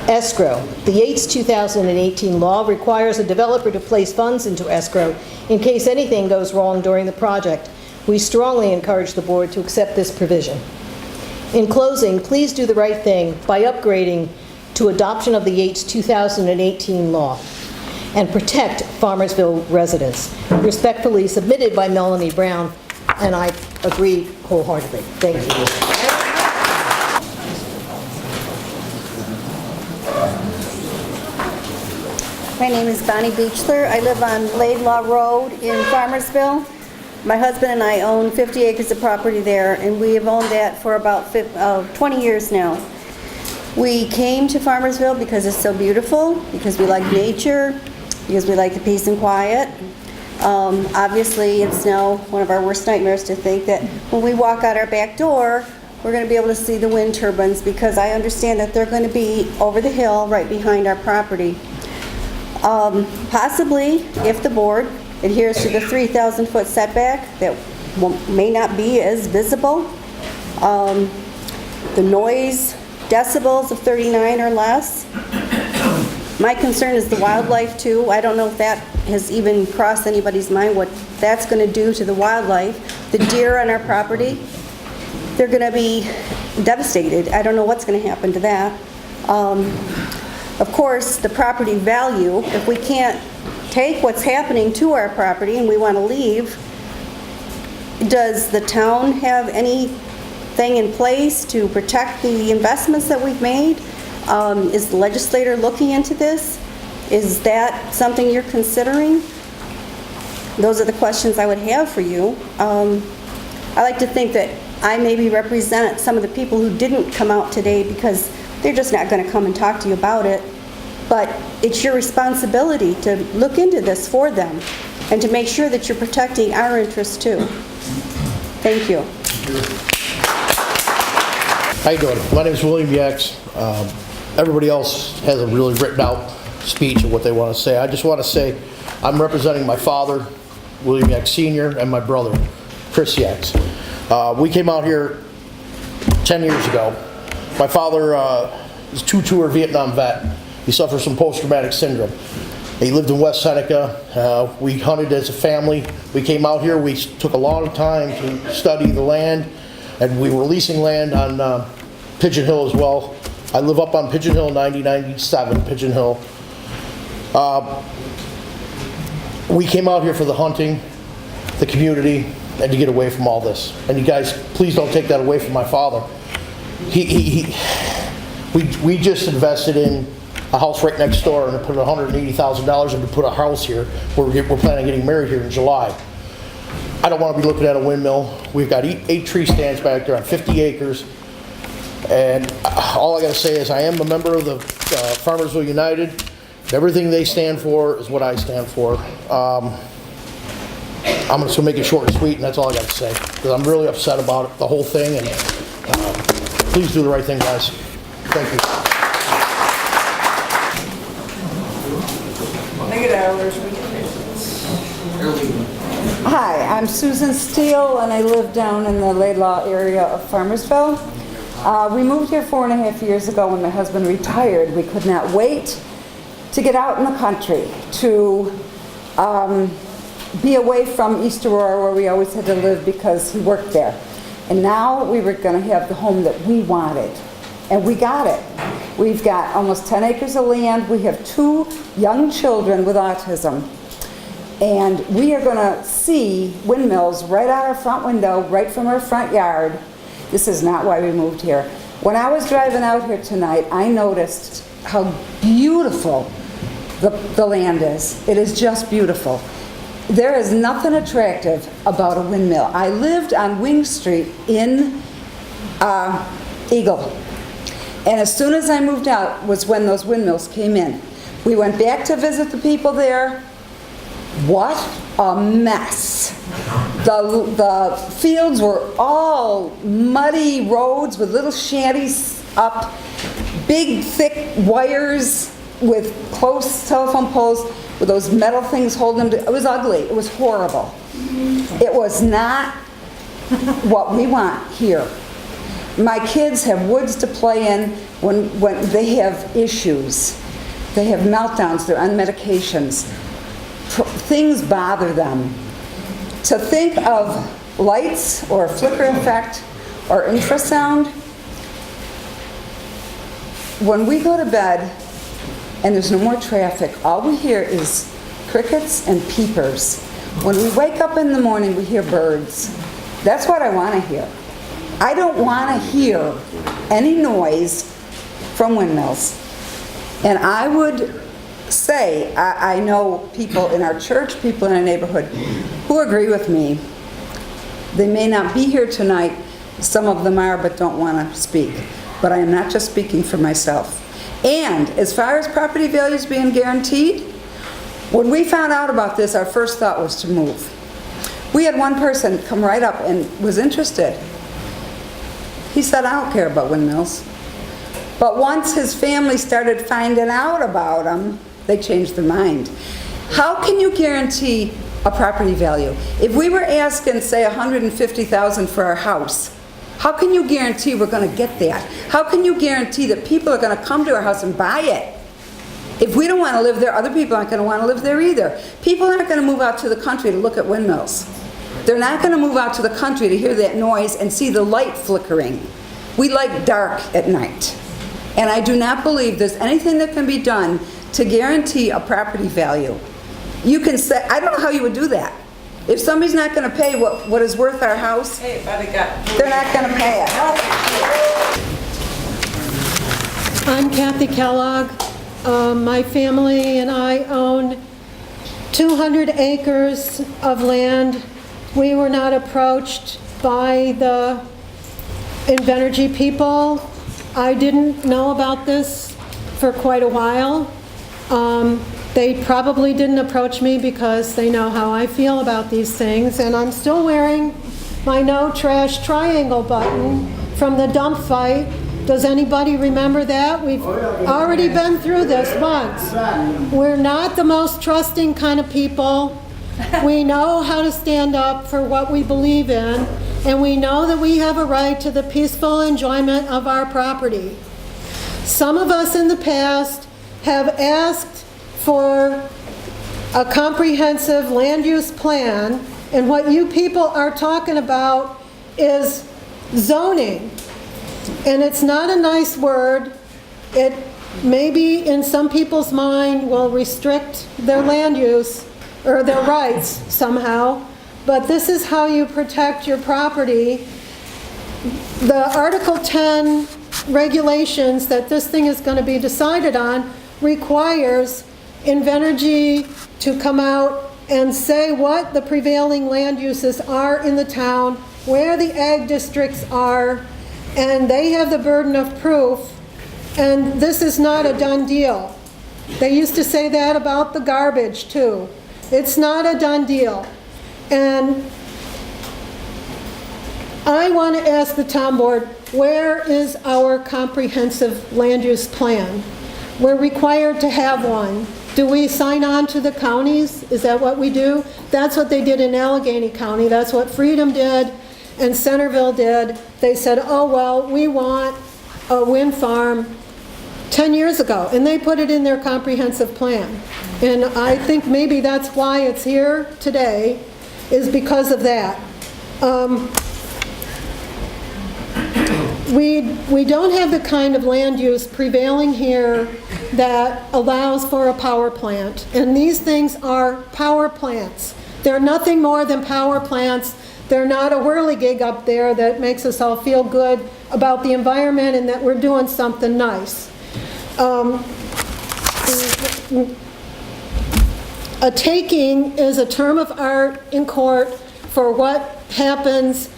Escrow. The Yates 2018 law requires a developer to place funds into escrow in case anything goes wrong during the project. We strongly encourage the board to accept this provision. In closing, please do the right thing by upgrading to adoption of the Yates 2018 law and protect Farmersville residents. Respectfully submitted by Melanie Brown, and I agree wholeheartedly. Thank you. My name is Bonnie Beechler. I live on Laidlaw Road in Farmersville. My husband and I own 50 acres of property there, and we have owned that for about 20 years now. We came to Farmersville because it's so beautiful, because we like nature, because we like the peace and quiet. Obviously, it's now one of our worst nightmares to think that when we walk out our back door, we're going to be able to see the wind turbines, because I understand that they're going to be over the hill right behind our property. Possibly, if the board adheres to the 3,000-foot setback, that may not be as visible. The noise decibels of 39 or less. My concern is the wildlife too. I don't know if that has even crossed anybody's mind, what that's going to do to the wildlife. The deer on our property, they're going to be devastated. I don't know what's going to happen to that. Of course, the property value, if we can't take what's happening to our property and we want to leave, does the town have anything in place to protect the investments that we've made? Is the legislator looking into this? Is that something you're considering? Those are the questions I would have for you. I like to think that I maybe represent some of the people who didn't come out today because they're just not going to come and talk to you about it. But it's your responsibility to look into this for them and to make sure that you're protecting our interests too. Thank you. How you doing? My name is WillieBX. Everybody else has a really written out speech of what they want to say. I just want to say I'm representing my father, WillieBX Sr., and my brother, Chris Yax. We came out here 10 years ago. My father is a two-tour Vietnam vet. He suffers from post-traumatic syndrome. He lived in West Seneca. We hunted as a family. We came out here. We took a long time to study the land, and we were leasing land on Pigeon Hill as well. I live up on Pigeon Hill, 9097 Pigeon Hill. We came out here for the hunting, the community, and to get away from all this. And you guys, please don't take that away from my father. We just invested in a house right next door and put $180,000 in to put a house here. We're planning on getting married here in July. I don't want to be looking at a windmill. We've got 8 tree stands back there on 50 acres. And all I got to say is I am a member of the Farmersville United. Everything they stand for is what I stand for. I'm just going to make it short and sweet, and that's all I got to say. Because I'm really upset about it, the whole thing. And please do the right thing, guys. Thank you. Hi, I'm Susan Steele, and I live down in the Laidlaw area of Farmersville. We moved here 4.5 years ago when my husband retired. We could not wait to get out in the country, to be away from East Aurora where we always had to live because he worked there. And now we were going to have the home that we wanted, and we got it. We've got almost 10 acres of land. We have 2 young children with autism. And we are going to see windmills right out our front window, right from our front yard. This is not why we moved here. When I was driving out here tonight, I noticed how beautiful the land is. It is just beautiful. There is nothing attractive about a windmill. I lived on Wing Street in Eagle. And as soon as I moved out was when those windmills came in. We went back to visit the people there. What a mess. The fields were all muddy roads with little shanties up, big thick wires with close telephone poles with those metal things holding them. It was ugly. It was horrible. It was not what we want here. My kids have woods to play in when they have issues. They have meltdowns. They're on medications. Things bother them. To think of lights or flicker effect or infrasound, when we go to bed and there's no more traffic, all we hear is crickets and peepers. When we wake up in the morning, we hear birds. That's what I want to hear. I don't want to hear any noise from windmills. And I would say, I know people in our church, people in our neighborhood who agree with me. They may not be here tonight. Some of them are, but don't want to speak. But I am not just speaking for myself. And as far as property values being guaranteed, when we found out about this, our first thought was to move. We had one person come right up and was interested. He said, I don't care about windmills. But once his family started finding out about them, they changed their mind. How can you guarantee a property value? If we were asking, say, $150,000 for our house, how can you guarantee we're going to get that? How can you guarantee that people are going to come to our house and buy it? If we don't want to live there, other people aren't going to want to live there either. People aren't going to move out to the country to look at windmills. They're not going to move out to the country to hear that noise and see the light flickering. We like dark at night. And I do not believe there's anything that can be done to guarantee a property value. You can say, I don't know how you would do that. If somebody's not going to pay what is worth our house, they're not going to pay it. I'm Kathy Kellogg. My family and I own 200 acres of land. We were not approached by the Invenergy people. I didn't know about this for quite a while. They probably didn't approach me because they know how I feel about these things, and I'm still wearing my no trash triangle button from the dump fight. Does anybody remember that? We've already been through this once. We're not the most trusting kind of people. We know how to stand up for what we believe in, and we know that we have a right to the peaceful enjoyment of our property. Some of us in the past have asked for a comprehensive land use plan, and what you people are talking about is zoning. And it's not a nice word. It maybe in some people's mind will restrict their land use or their rights somehow, but this is how you protect your property. The Article 10 regulations that this thing is going to be decided on requires Invenergy to come out and say what the prevailing land uses are in the town, where the ag districts are, and they have the burden of proof, and this is not a done deal. They used to say that about the garbage too. It's not a done deal. And I want to ask the town board, where is our comprehensive land use plan? We're required to have one. Do we sign on to the counties? Is that what we do? That's what they did in Allegheny County. That's what Freedom did and Centerville did. They said, oh, well, we want a wind farm 10 years ago, and they put it in their comprehensive plan. And I think maybe that's why it's here today, is because of that. We don't have the kind of land use prevailing here that allows for a power plant. And these things are power plants. They're nothing more than power plants. They're not a whirligig up there that makes us all feel good about the environment and that we're doing something nice. A taking is a term of art in court for what happens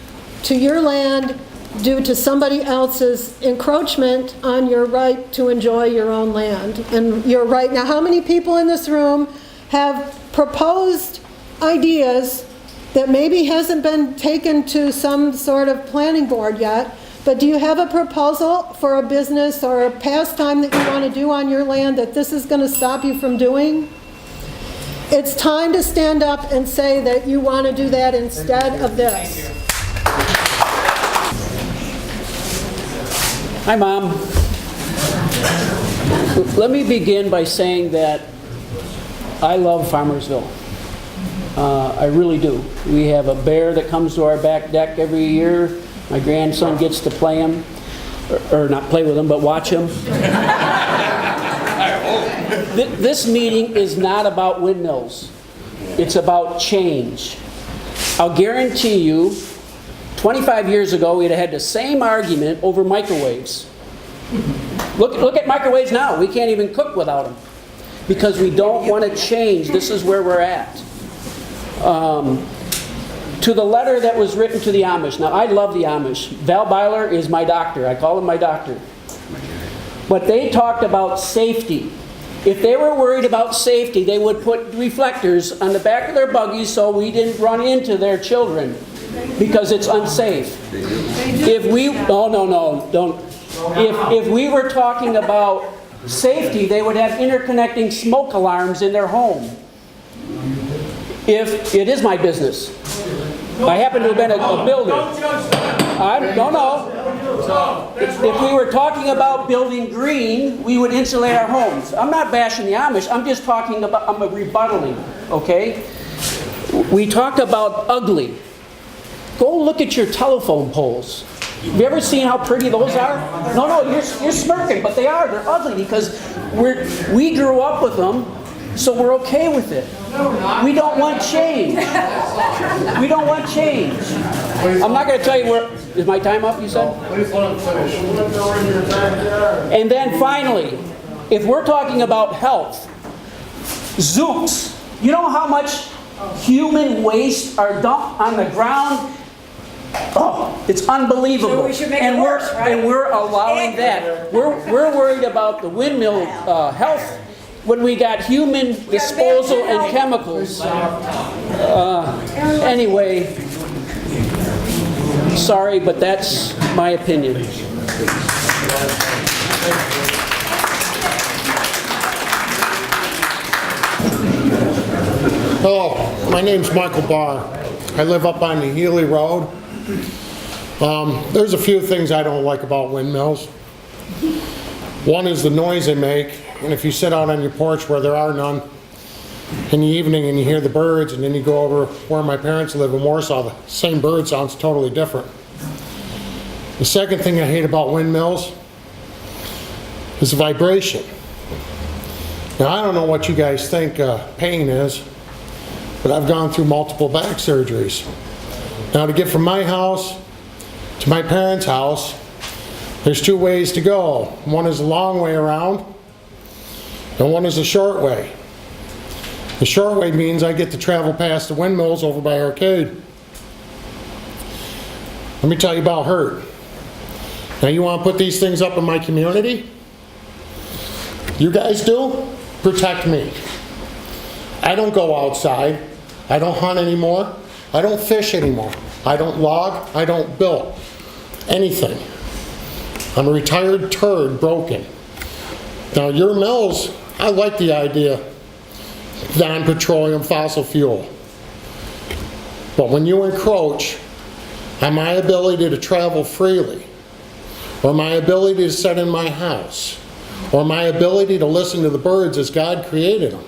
to your land due to somebody else's encroachment on your right to enjoy your own land. And your right. Now, how many people in this room have proposed ideas that maybe hasn't been taken to some sort of planning board yet, but do you have a proposal for a business or a pastime that you want to do on your land that this is going to stop you from doing? It's time to stand up and say that you want to do that instead of this. Hi, Mom. Let me begin by saying that I love Farmersville. I really do. We have a bear that comes to our back deck every year. My grandson gets to play him, or not play with him, but watch him. This meeting is not about windmills. It's about change. I'll guarantee you, 25 years ago, we'd have had the same argument over microwaves. Look at microwaves now. We can't even cook without them because we don't want to change. This is where we're at. to the letter that was written to the Amish. Now, I love the Amish. Val Byler is my doctor. I call him my doctor. But they talked about safety. If they were worried about safety, they would put reflectors on the back of their buggies so we didn't run into their children, because it's unsafe. If we, don't. If we were talking about safety, they would have interconnecting smoke alarms in their home. If it is my business. I happen to have been a builder. If we were talking about building green, we would insulate our homes. I'm not bashing the Amish. I'm just talking about, I'm rebuttaling, okay? We talked about ugly. Go look at your telephone poles. Have you ever seen how pretty those are? No, you're smirking, but they are. They're ugly because we grew up with them, so we're okay with it. We don't want change. We don't want change. I'm not going to tell you where... Is my time up, you said? Please let him finish. And then finally, if we're talking about health, zooks. You know how much human waste are dumped on the ground? Oh, it's unbelievable. So we should make it worse, right? And we're allowing that. We're worried about the windmill health when we got human disposal and chemicals. Anyway, sorry, but that's my opinion. Hello, my name's Michael Bauer. I live up on the Healy Road. There's a few things I don't like about windmills. One is the noise they make, and if you sit out on your porch where there are none in the evening and you hear the birds, and then you go over where my parents live in Warsaw, the same bird sounds totally different. The second thing I hate about windmills is the vibration. Now, I don't know what you guys think pain is, but I've gone through multiple back surgeries. Now, to get from my house to my parents' house, there's two ways to go. One is a long way around, and one is a short way. The short way means I get to travel past the windmills over by Arcade. Let me tell you about hurt. Now, you want to put these things up in my community? You guys do? Protect me. I don't go outside. I don't hunt anymore. I don't fish anymore. I don't log. I don't build anything. I'm a retired turd, broken. Now, your mills, I like the idea, non-petroleum fossil fuel. But when you encroach on my ability to travel freely, or my ability to sit in my house, or my ability to listen to the birds as God created them,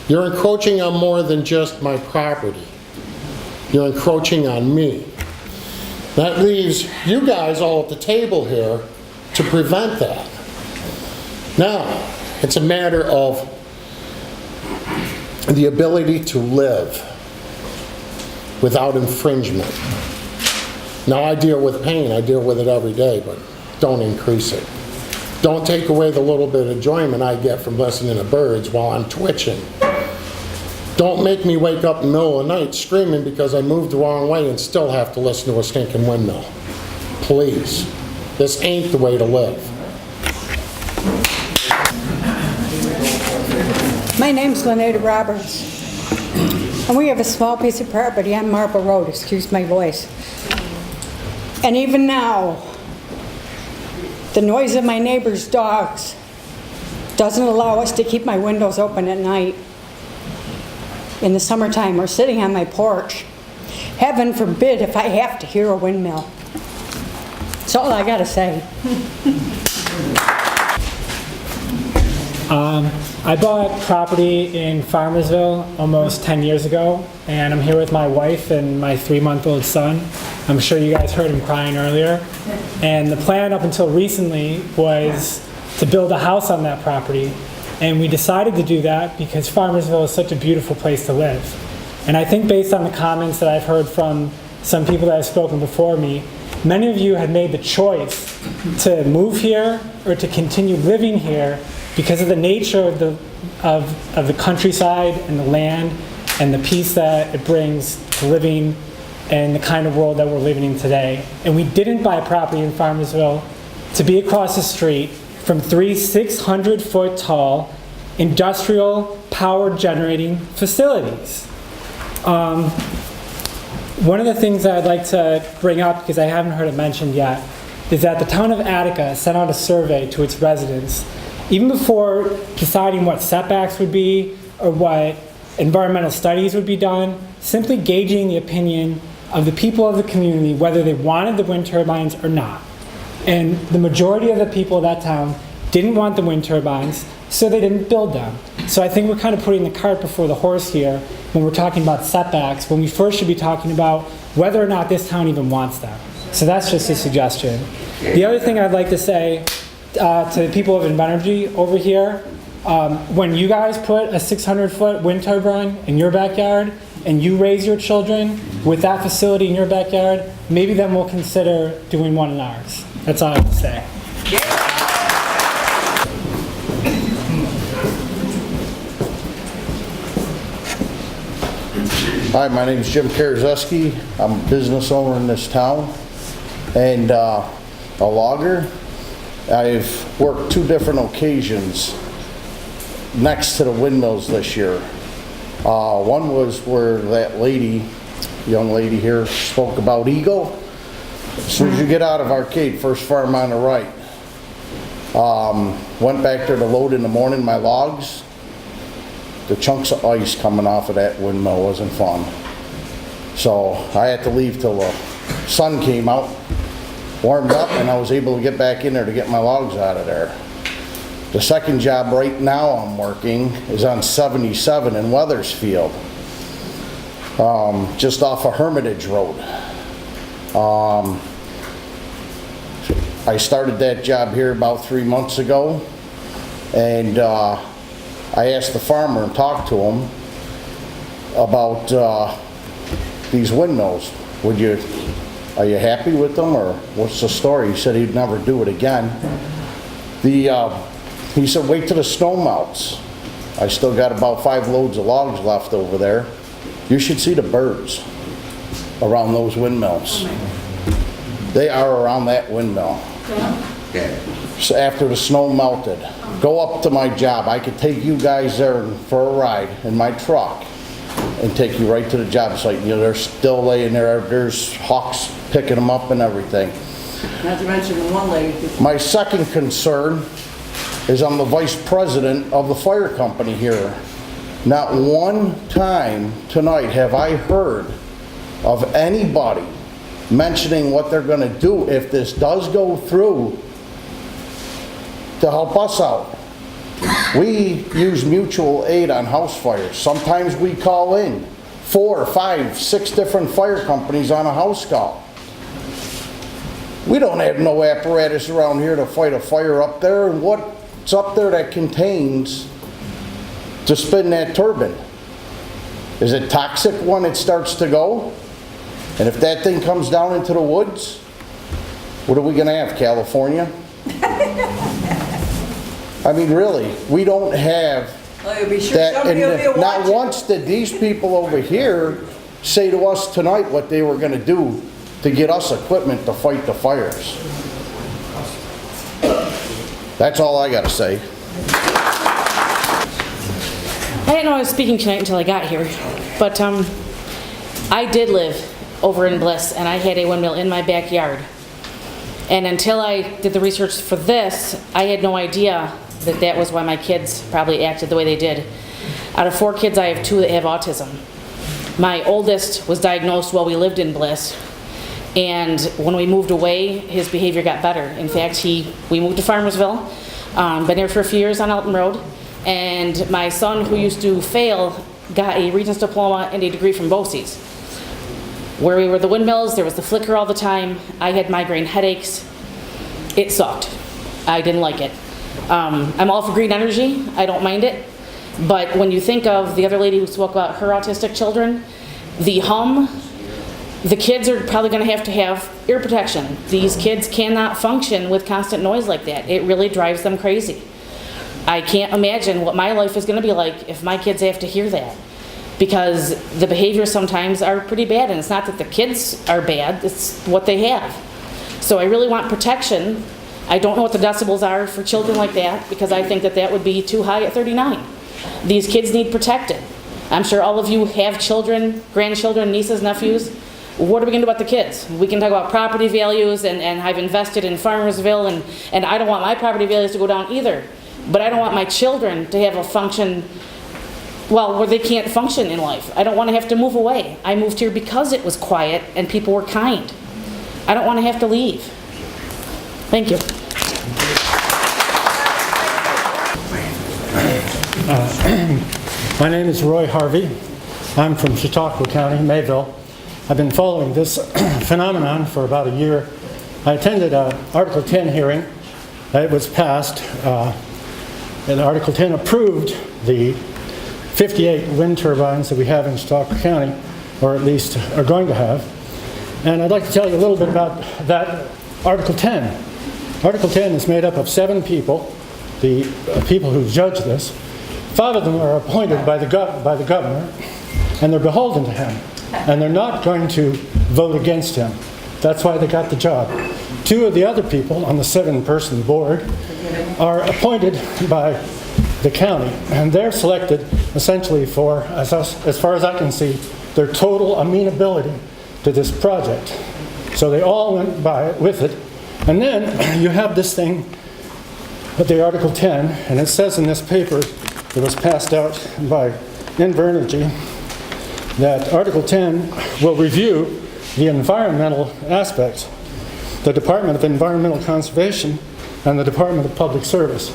you're encroaching on more than just my property. You're encroaching on me. That leaves you guys all at the table here to prevent that. Now, it's a matter of the ability to live without infringement. Now, I deal with pain. I deal with it every day, but don't increase it. Don't take away the little bit of enjoyment I get from listening to birds while I'm twitching. Don't make me wake up in the middle of the night screaming because I moved the wrong way and still have to listen to a stinking windmill. Please. This ain't the way to live. My name's Lynetta Roberts, and we have a small piece of property on Marble Road, excuse my voice. And even now, the noise of my neighbor's dogs doesn't allow us to keep my windows open at night. In the summertime, we're sitting on my porch. Heaven forbid if I have to hear a windmill. That's all I gotta say. I bought property in Farmersville almost 10 years ago, and I'm here with my wife and my 3-month-old son. I'm sure you guys heard him crying earlier. And the plan up until recently was to build a house on that property. And we decided to do that because Farmersville is such a beautiful place to live. And I think based on the comments that I've heard from some people that have spoken before me, many of you had made the choice to move here or to continue living here because of the nature of the countryside and the land and the peace that it brings to living and the kind of world that we're living in today. And we didn't buy property in Farmersville to be across the street from 3 600-foot tall industrial power generating facilities. One of the things that I'd like to bring up, because I haven't heard it mentioned yet, is that the town of Attica sent out a survey to its residents, even before deciding what setbacks would be or what environmental studies would be done, simply gauging the opinion of the people of the community whether they wanted the wind turbines or not. And the majority of the people of that town didn't want the wind turbines, so they didn't build them. So I think we're kind of putting the cart before the horse here when we're talking about setbacks, when we first should be talking about whether or not this town even wants them. So that's just a suggestion. The other thing I'd like to say to the people of Invenergy over here, when you guys put a 600-foot wind turbine in your backyard and you raise your children with that facility in your backyard, maybe then we'll consider doing one in ours. That's all I have to say. Hi, my name is Jim Karaszewski. I'm a business owner in this town and a logger. I've worked 2 different occasions next to the windmills this year. One was where that young lady here spoke about Eagle. As soon as you get out of Arcade, first farm on the right. Went back there to load in the morning my logs. The chunks of ice coming off of that windmill wasn't fun. So I had to leave till the sun came out, warmed up, and I was able to get back in there to get my logs out of there. The second job right now I'm working is on 77 in Weathersfield, just off of Hermitage Road. I started that job here about 3 months ago, and I asked the farmer and talked to him about these windmills. Are you happy with them, or what's the story? He said he'd never do it again. He said wait till the snow melts. I still got about 5 loads of logs left over there. You should see the birds around those windmills. They are around that windmill. So after the snow melted, go up to my job. I could take you guys there for a ride in my truck and take you right to the job site. You know, they're still laying there. There's hawks picking them up and everything. Not to mention the one lady. My second concern is I'm the vice president of the fire company here. Not one time tonight have I heard of anybody mentioning what they're going to do if this does go through to help us out. We use mutual aid on house fires. Sometimes we call in 4, 5, 6 different fire companies on a house call. We don't have no apparatus around here to fight a fire up there. And what's up there that contains to spin that turbine? Is it toxic when it starts to go? And if that thing comes down into the woods, what are we going to have, California? I mean, really, we don't have that. And not once did these people over here say to us tonight what they were going to do to get us equipment to fight the fires. That's all I got to say. I didn't know I was speaking tonight until I got here, but I did live over in Bliss, and I had a windmill in my backyard. And until I did the research for this, I had no idea that that was why my kids probably acted the way they did. Out of 4 kids, I have 2 that have autism. My oldest was diagnosed while we lived in Bliss, and when we moved away, his behavior got better. In fact, we moved to Farmersville, been here for a few years on Elton Road, and my son, who used to fail, got a Regents diploma and a degree from BOCES. Where we were the windmills, there was the flicker all the time. I had migraine headaches. It sucked. I didn't like it. I'm all for green energy. I don't mind it. But when you think of the other lady who spoke about her autistic children, the hum, the kids are probably going to have ear protection. These kids cannot function with constant noise like that. It really drives them crazy. I can't imagine what my life is going to be like if my kids have to hear that. because the behaviors sometimes are pretty bad, and it's not that the kids are bad, it's what they have. So I really want protection. I don't know what the decibels are for children like that, because I think that that would be too high at 39. These kids need protected. I'm sure all of you have children, grandchildren, nieces, nephews. What are we going to do about the kids? We can talk about property values, and I've invested in Farmersville, and I don't want my property values to go down either. But I don't want my children to have a function, well, where they can't function in life. I don't want to have to move away. I moved here because it was quiet and people were kind. I don't want to have to leave. Thank you. My name is Roy Harvey. I'm from Chautauqua County, Mayville. I've been following this phenomenon for about a year. I attended an Article 10 hearing. It was passed, and Article 10 approved the 58 wind turbines that we have in Chautauqua County, or at least are going to have. And I'd like to tell you a little bit about that Article 10. Article 10 is made up of 7 people, the people who judge this. 5 of them are appointed by the governor, and they're beholden to him. And they're not going to vote against him. That's why they got the job. 2 of the other people on the 7-person board are appointed by the county, and they're selected essentially for, as far as I can see, their total amenability to this project. So they all went by with it. And then you have this thing with the Article 10, and it says in this paper that was passed out by Invenergy that Article 10 will review the environmental aspects, the Department of Environmental Conservation and the Department of Public Service.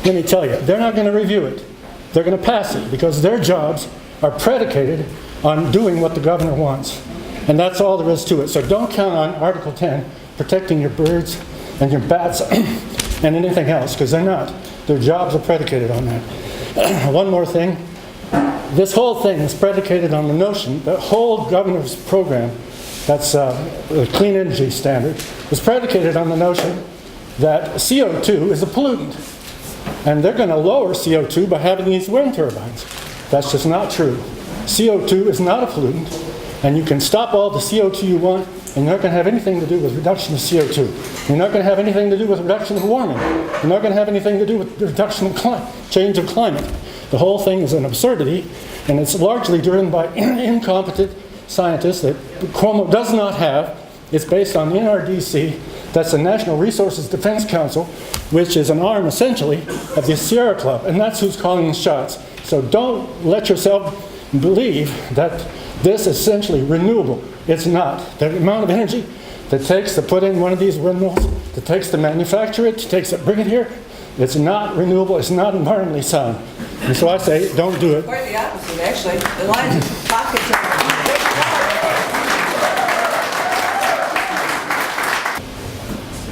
Let me tell you, they're not going to review it. They're going to pass it because their jobs are predicated on doing what the governor wants. And that's all there is to it. So don't count on Article 10 protecting your birds and your bats and anything else, because they're not. Their jobs are predicated on that. One more thing. This whole thing is predicated on the notion, the whole governor's program, that's the Clean Energy Standard, is predicated on the notion that CO2 is a pollutant. And they're going to lower CO2 by having these wind turbines. That's just not true. CO2 is not a pollutant, and you can stop all the CO2 you want, and you're not going to have anything to do with reduction of CO2. You're not going to have anything to do with reduction of warming. You're not going to have anything to do with reduction of change of climate. The whole thing is an absurdity, and it's largely driven by incompetent scientists that Cuomo does not have. It's based on the NRDC, that's the National Resources Defense Council, which is an arm, essentially, of the Sierra Club, and that's who's calling the shots. So don't let yourself believe that this is essentially renewable. It's not. The amount of energy that takes to put in one of these windmills, that takes to manufacture it, takes to bring it here, it's not renewable, it's not environmentally sound. And so I say, don't do it. Quite the opposite, actually. The lines of pockets are...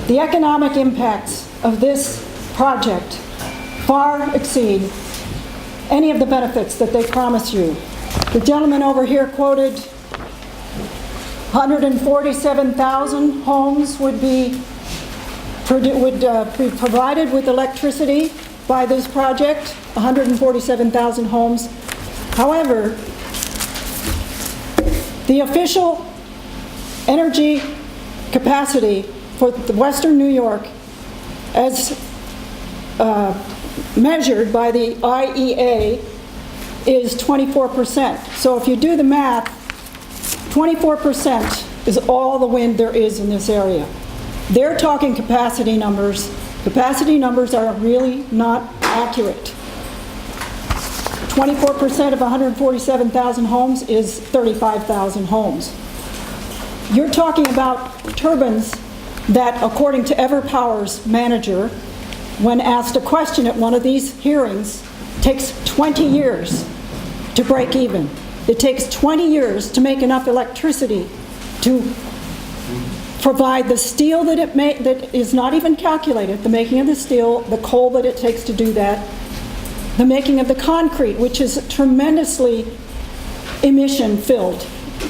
The economic impacts of this project far exceed any of the benefits that they promise you. The gentleman over here quoted 147,000 homes would be provided with electricity by this project, 147,000 homes. However, the official energy capacity for the Western New York, as measured by the IEA, is 24%. So if you do the math, 24% is all the wind there is in this area. They're talking capacity numbers. Capacity numbers are really not accurate. 24% of 147,000 homes is 35,000 homes. You're talking about turbines that, according to EverPower's manager, when asked a question at one of these hearings, takes 20 years to break even. It takes 20 years to make enough electricity to provide the steel that that is not even calculated, the making of the steel, the coal that it takes to do that, the making of the concrete, which is tremendously emission-filled.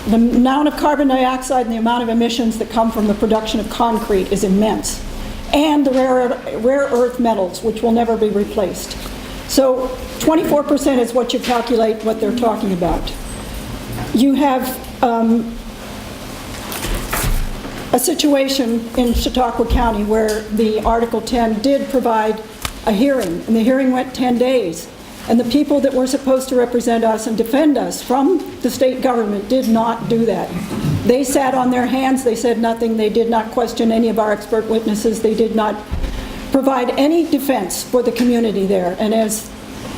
The amount of carbon dioxide and the amount of emissions that come from the production of concrete is immense. And the rare earth metals, which will never be replaced. So 24% is what you calculate what they're talking about. you have a situation in Chautauqua County where the Article 10 did provide a hearing, and the hearing went 10 days. And the people that were supposed to represent us and defend us from the state government did not do that. They sat on their hands, they said nothing, they did not question any of our expert witnesses, they did not provide any defense for the community there. And as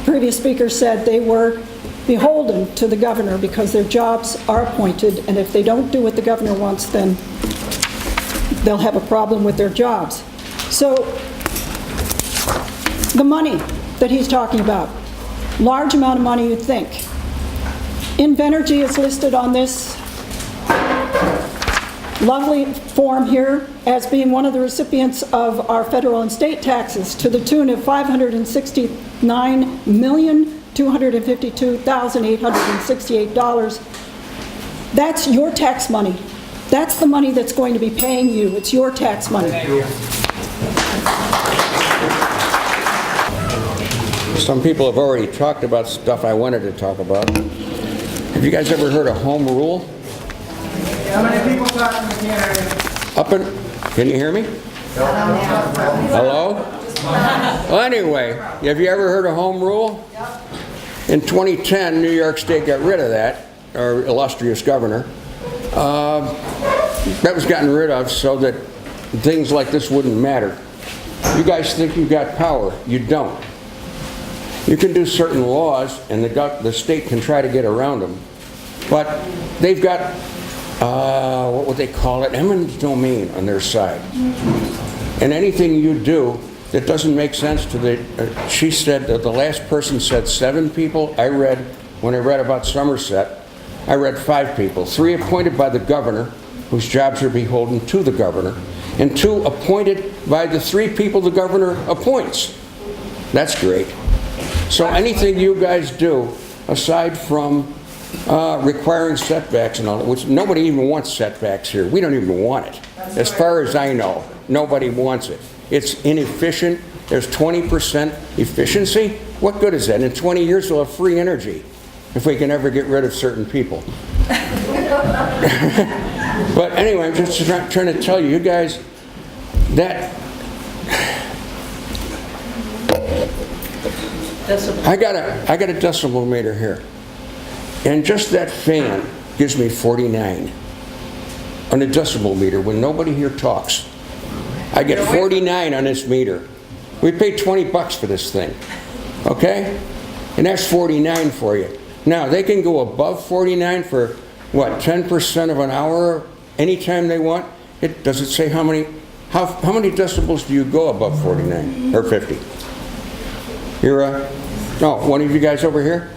previous speakers said, they were beholden to the governor because their jobs are appointed, and if they don't do what the governor wants, then they'll have a problem with their jobs. So the money that he's talking about, large amount of money you'd think. Invenergy is listed on this lovely form here as being one of the recipients of our federal and state taxes to the tune of $569,252,868. That's your tax money. That's the money that's going to be paying you. It's your tax money. Some people have already talked about stuff I wanted to talk about. Have you guys ever heard of home rule? How many people talking in here? Can you hear me? Hello? Well, anyway, have you ever heard of home rule? In 2010, New York State got rid of that, our illustrious governor. That was gotten rid of so that things like this wouldn't matter. You guys think you've got power. You don't. You can do certain laws, and the state can try to get around them. But they've got, what would they call it, eminent domain on their side. And anything you do that doesn't make sense to she said that the last person said 7 people. When I read about Somerset, I read 5 people. 3 appointed by the governor, whose jobs are beholden to the governor, and 2 appointed by the 3 people the governor appoints. That's great. So anything you guys do, aside from requiring setbacks and all that, which nobody even wants setbacks here. We don't even want it. As far as I know, nobody wants it. It's inefficient. There's 20% efficiency. What good is that? In 20 years, we'll have free energy if we can ever get rid of certain people. But anyway, I'm just trying to tell you guys that I got a decibel meter here, and just that fan gives me 49 on a decibel meter when nobody here talks. I get 49 on this meter. We paid $20 for this thing, okay? And that's 49 for you. Now they can go above 49 for what, 10% of an hour anytime they want. Does it say how many decibels do you go above 49 or 50? One of you guys over here?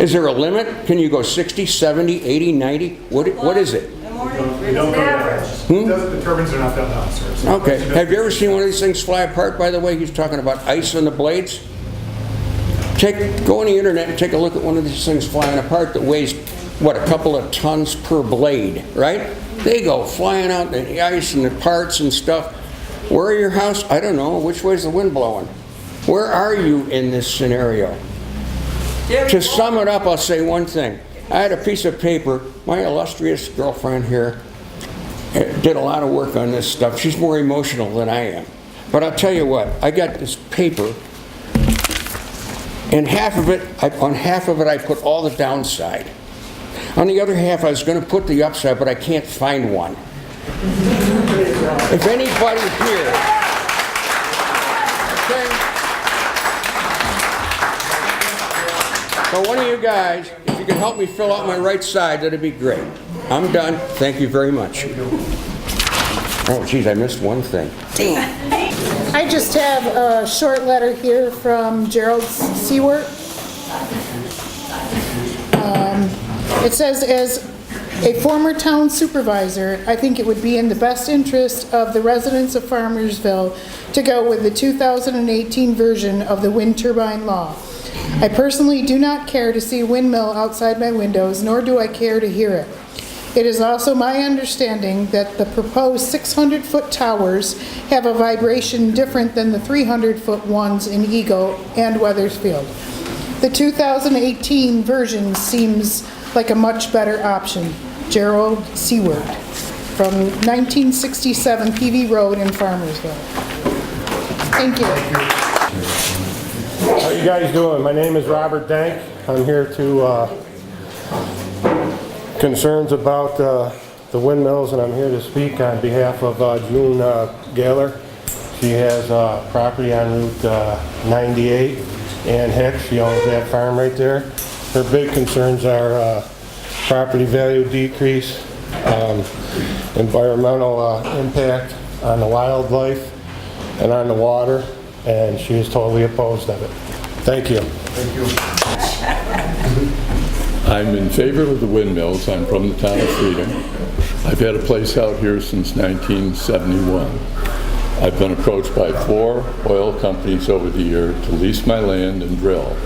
Is there a limit? Can you go 60, 70, 80, 90? What is it? We don't go average. The turbines are not that loud, sir. So okay. Have you ever seen one of these things fly apart, by the way? He's talking about ice on the blades. Go on the internet and take a look at one of these things flying apart that weighs, what, a couple of tons per blade, right? They go flying out in the ice and the parts and stuff. Where are your house? I don't know. Which way's the wind blowing? Where are you in this scenario? To sum it up, I'll say one thing. I had a piece of paper. My illustrious girlfriend here did a lot of work on this stuff. She's more emotional than I am. But I'll tell you what, I got this paper, and on half of it I put all the downside. On the other half I was going to put the upside, but I can't find one. If anybody here, so one of you guys, if you could help me fill out my right side, that'd be great. I'm done. Thank you very much. Oh, geez, I missed one thing. I just have a short letter here from Gerald Seward. It says, as a former town supervisor, I think it would be in the best interest of the residents of Farmersville to go with the 2018 version of the wind turbine law. I personally do not care to see a windmill outside my windows, nor do I care to hear it. It is also my understanding that the proposed 600-foot towers have a vibration different than the 300-foot ones in Eagle and Wethersfield. The 2018 version seems like a much better option. Gerald Seward from 1967 PV Road in Farmersville. Thank you. How you guys doing? My name is Robert Dank. I'm here to concerns about the windmills, and I'm here to speak on behalf of June Gaylor. She has property on Route 98 and Hicks. She owns that farm right there. Her big concerns are property value decrease, environmental impact on the wildlife and on the water, and she is totally opposed of it. Thank you. Thank you. I'm in favor of the windmills. I'm from the town of Freedom. I've had a place out here since 1971. I've been approached by 4 oil companies over the year to lease my land and drill.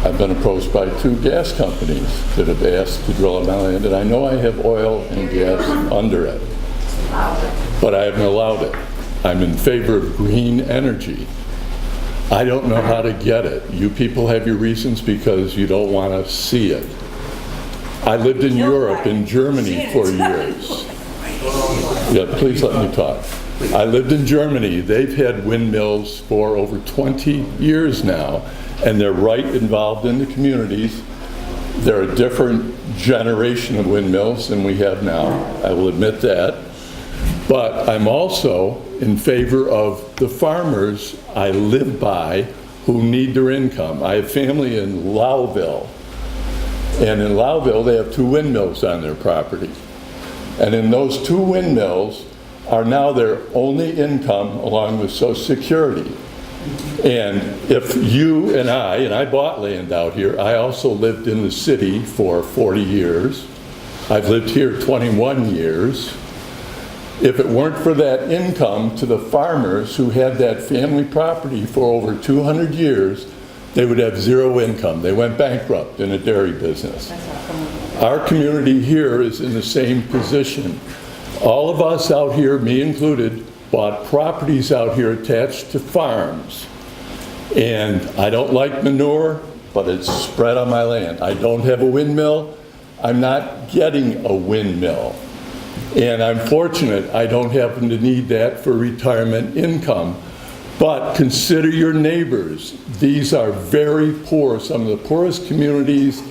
I've been approached by 2 gas companies that have asked to drill on my land, and I know I have oil and gas under it, but I haven't allowed it. I'm in favor of green energy. I don't know how to get it. You people have your reasons because you don't want to see it. I lived in Europe, in Germany for years. Yeah, please let me talk. I lived in Germany. They've had windmills for over 20 years now, and they're right involved in the communities. They're a different generation of windmills than we have now. I will admit that. But I'm also in favor of the farmers I live by who need their income. I have family in Lowville. And in Lowville, they have 2 windmills on their property. And in those 2 windmills are now their only income along with Social Security. And if you and I bought land out here, I also lived in the city for 40 years. I've lived here 21 years. If it weren't for that income to the farmers who had that family property for over 200 years, they would have 0 income. They went bankrupt in a dairy business. Our community here is in the same position. All of us out here, me included, bought properties out here attached to farms. And I don't like manure, but it's spread on my land. I don't have a windmill. I'm not getting a windmill. And I'm fortunate I don't happen to need that for retirement income. But consider your neighbors. These are very poor, some of the poorest communities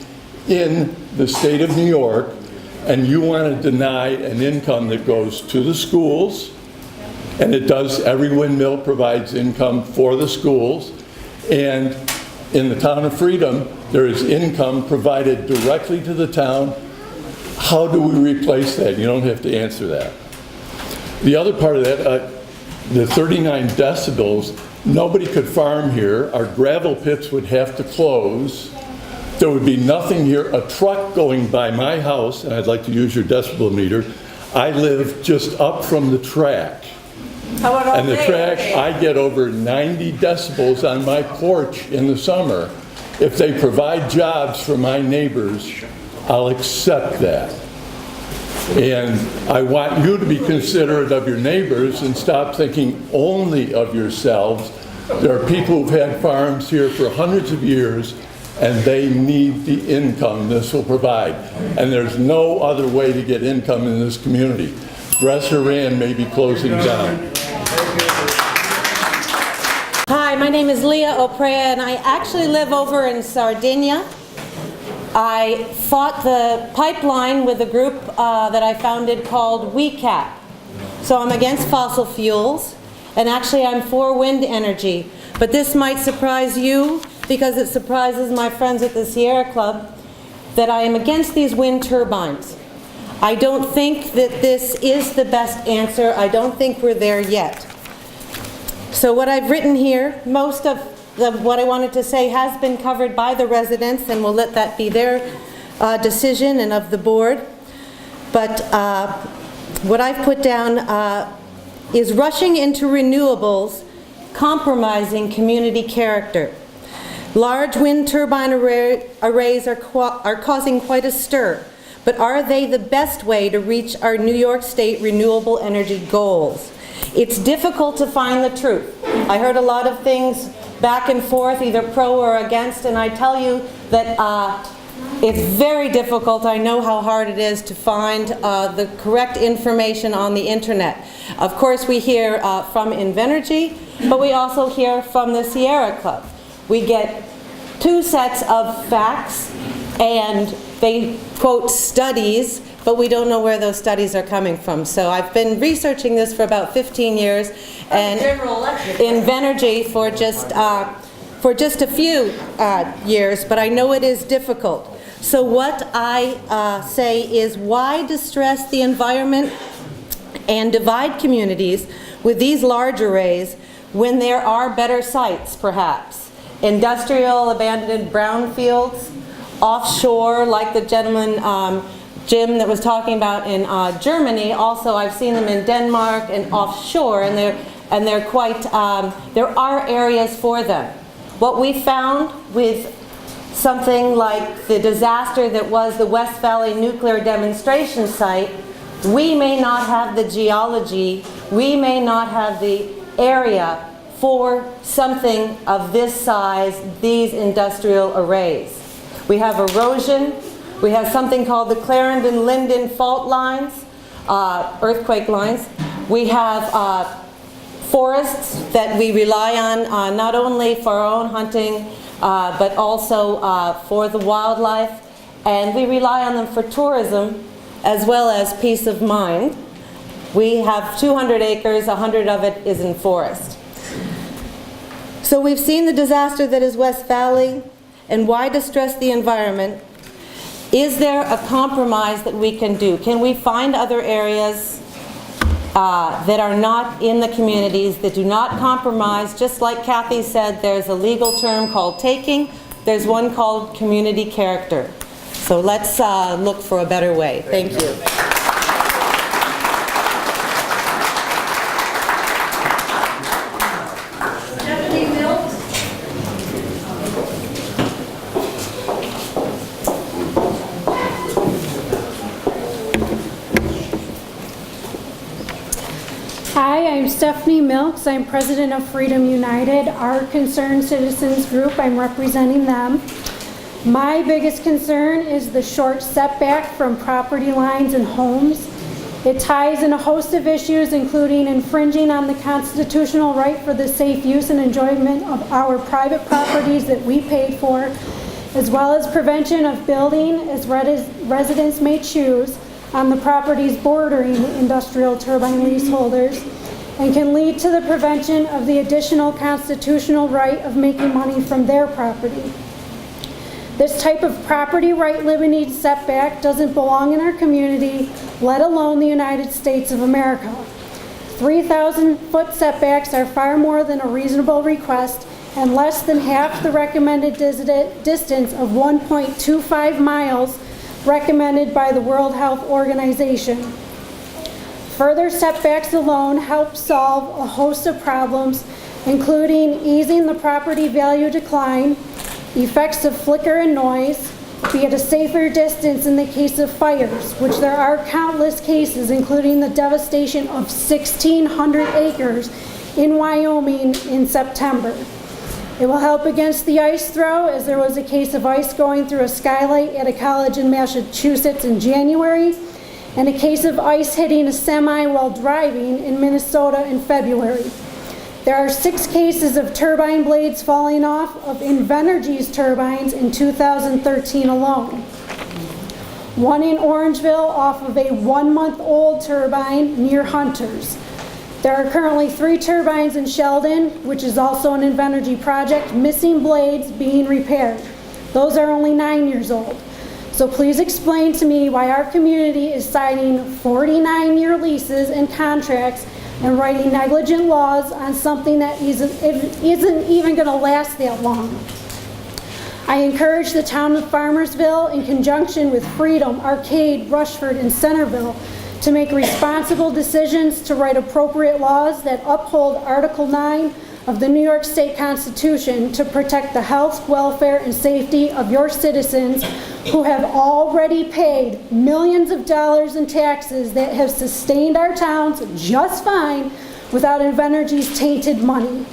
in the state of New York, and you want to deny an income that goes to the schools, and it does. Every windmill provides income for the schools, and in the town of Freedom, there is income provided directly to the town. How do we replace that? You don't have to answer that. The other part of that, the 39 decibels, nobody could farm here. Our gravel pits would have to close. There would be nothing here. A truck going by my house, and I'd like to use your decibel meter, I live just up from the track. And the track, I get over 90 decibels on my porch in the summer. If they provide jobs for my neighbors, I'll accept that. And I want you to be considerate of your neighbors and stop thinking only of yourselves. There are people who've had farms here for hundreds of years, and they need the income this will provide. And there's no other way to get income in this community. Dresser Rand may be closing down. Hi, my name is Leah Oprea, and I actually live over in Sardinia. I fought the pipeline with a group that I founded called WeCap. So I'm against fossil fuels, and actually I'm for wind energy. But this might surprise you, because it surprises my friends at the Sierra Club, that I am against these wind turbines. I don't think that this is the best answer. I don't think we're there yet. So what I've written here, most of what I wanted to say has been covered by the residents, and we'll let that be their decision and of the board. But what I've put down is rushing into renewables, compromising community character. Large wind turbine arrays are causing quite a stir, but are they the best way to reach our New York State renewable energy goals? It's difficult to find the truth. I heard a lot of things back and forth, either pro or against, and I tell you that It's very difficult. I know how hard it is to find the correct information on the internet. Of course, we hear from Invenergy, but we also hear from the Sierra Club. We get two sets of facts, and they quote studies, but we don't know where those studies are coming from. So I've been researching this for about 15 years, and Invenergy for just a few years, but I know it is difficult. So what I say is, why distress the environment and divide communities with these large arrays when there are better sites, perhaps? Industrial abandoned brownfields, offshore, like the gentleman Jim that was talking about in Germany. Also, I've seen them in Denmark and offshore, and they're quite. There are areas for them. What we found with something like the disaster that was the West Valley nuclear demonstration site, we may not have the geology, we may not have the area for something of this size, these industrial arrays. We have erosion, we have something called the Clarendon-Linden fault lines, earthquake lines. We have forests that we rely on not only for our own hunting, but also for the wildlife, and we rely on them for tourism as well as peace of mind. We have 200 acres, 100 of it is in forest. So we've seen the disaster that is West Valley, and why distress the environment? Is there a compromise that we can do? Can we find other areas that are not in the communities, that do not compromise? Just like Kathy said, there's a legal term called taking, there's one called community character. So let's look for a better way. Thank you. Hi, I'm Stephanie Milks. I'm president of Freedom United, our concerned citizens group. I'm representing them. My biggest concern is the short setback from property lines and homes. It ties in a host of issues, including infringing on the constitutional right for the safe use and enjoyment of our private properties that we paid for, as well as prevention of building, as residents may choose, on the properties bordering industrial turbine leaseholders, and can lead to the prevention of the additional constitutional right of making money from their property. This type of property right limiting setback doesn't belong in our community, let alone the United States of America. 3,000-foot setbacks are far more than a reasonable request and less than half the recommended distance of 1.25 miles recommended by the World Health Organization. Further setbacks alone help solve a host of problems, including easing the property value decline, effects of flicker and noise, be it a safer distance in the case of fires, which there are countless cases, including the devastation of 1,600 acres in Wyoming in September. It will help against the ice throw, as there was a case of ice going through a skylight at a college in Massachusetts in January, and a case of ice hitting a semi while driving in Minnesota in February. There are 6 cases of turbine blades falling off of Invenergy's turbines in 2013 alone. One in Orangeville off of a 1-month-old turbine near Hunters. There are currently 3 turbines in Sheldon, which is also an Invenergy project, missing blades being repaired. Those are only 9 years old. So please explain to me why our community is signing 49-year leases and contracts and writing negligent laws on something that isn't even going to last that long. I encourage the town of Farmersville, in conjunction with Freedom, Arcade, Rushford, and Centerville, to make responsible decisions to write appropriate laws that uphold Article 9 of the New York State Constitution to protect the health, welfare, and safety of your citizens who have already paid millions of dollars in taxes that have sustained our towns just fine without Invenergy's tainted money.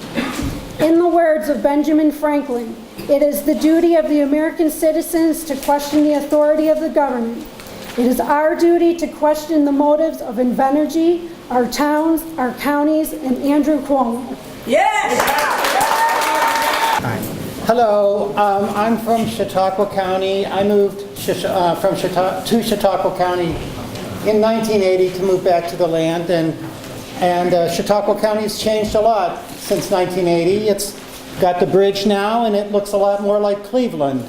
In the words of Benjamin Franklin, It is the duty of the American citizens to question the authority of the government. It is our duty to question the motives of Invenergy, our towns, our counties, and Andrew Cuomo. Yes! Hello, I'm from Chautauqua County. I moved to Chautauqua County in 1980 to move back to the land, and Chautauqua County has changed a lot since 1980. It's got the bridge now, and it looks a lot more like Cleveland.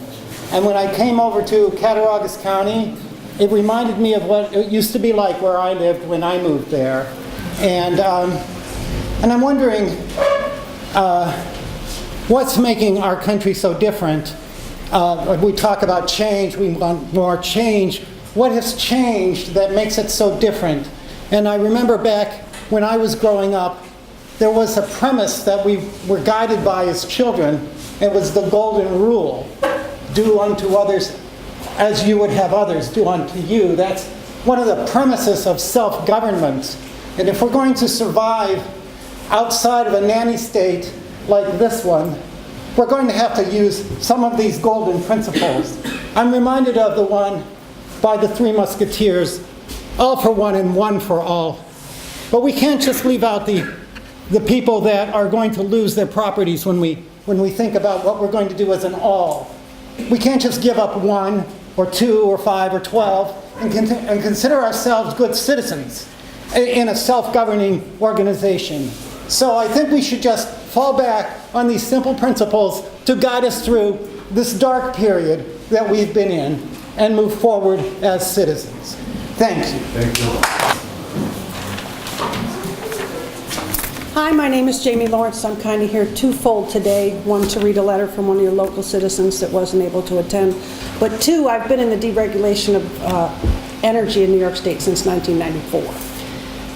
And when I came over to Cattaraugus County, it reminded me of what it used to be like where I lived when I moved there. And I'm wondering what's making our country so different. We talk about change, we want more change. What has changed that makes it so different? And I remember back when I was growing up, there was a premise that we were guided by as children. It was the golden rule: do unto others as you would have others do unto you. That's one of the premises of self-government. And if we're going to survive outside of a nanny state like this one, we're going to have to use some of these golden principles. I'm reminded of the one by the Three Musketeers: all for one and one for all. But we can't just leave out the people that are going to lose their properties when we think about what we're going to do as an all. We can't just give up 1 or 2 or 5 or 12 and consider ourselves good citizens in a self-governing organization. So I think we should just fall back on these simple principles to guide us through this dark period that we've been in and move forward as citizens. Thank you. Thank you. Hi, my name is Jamie Lawrence. I'm kind of here twofold today. One, to read a letter from one of your local citizens that wasn't able to attend. But two, I've been in the deregulation of energy in New York State since 1994.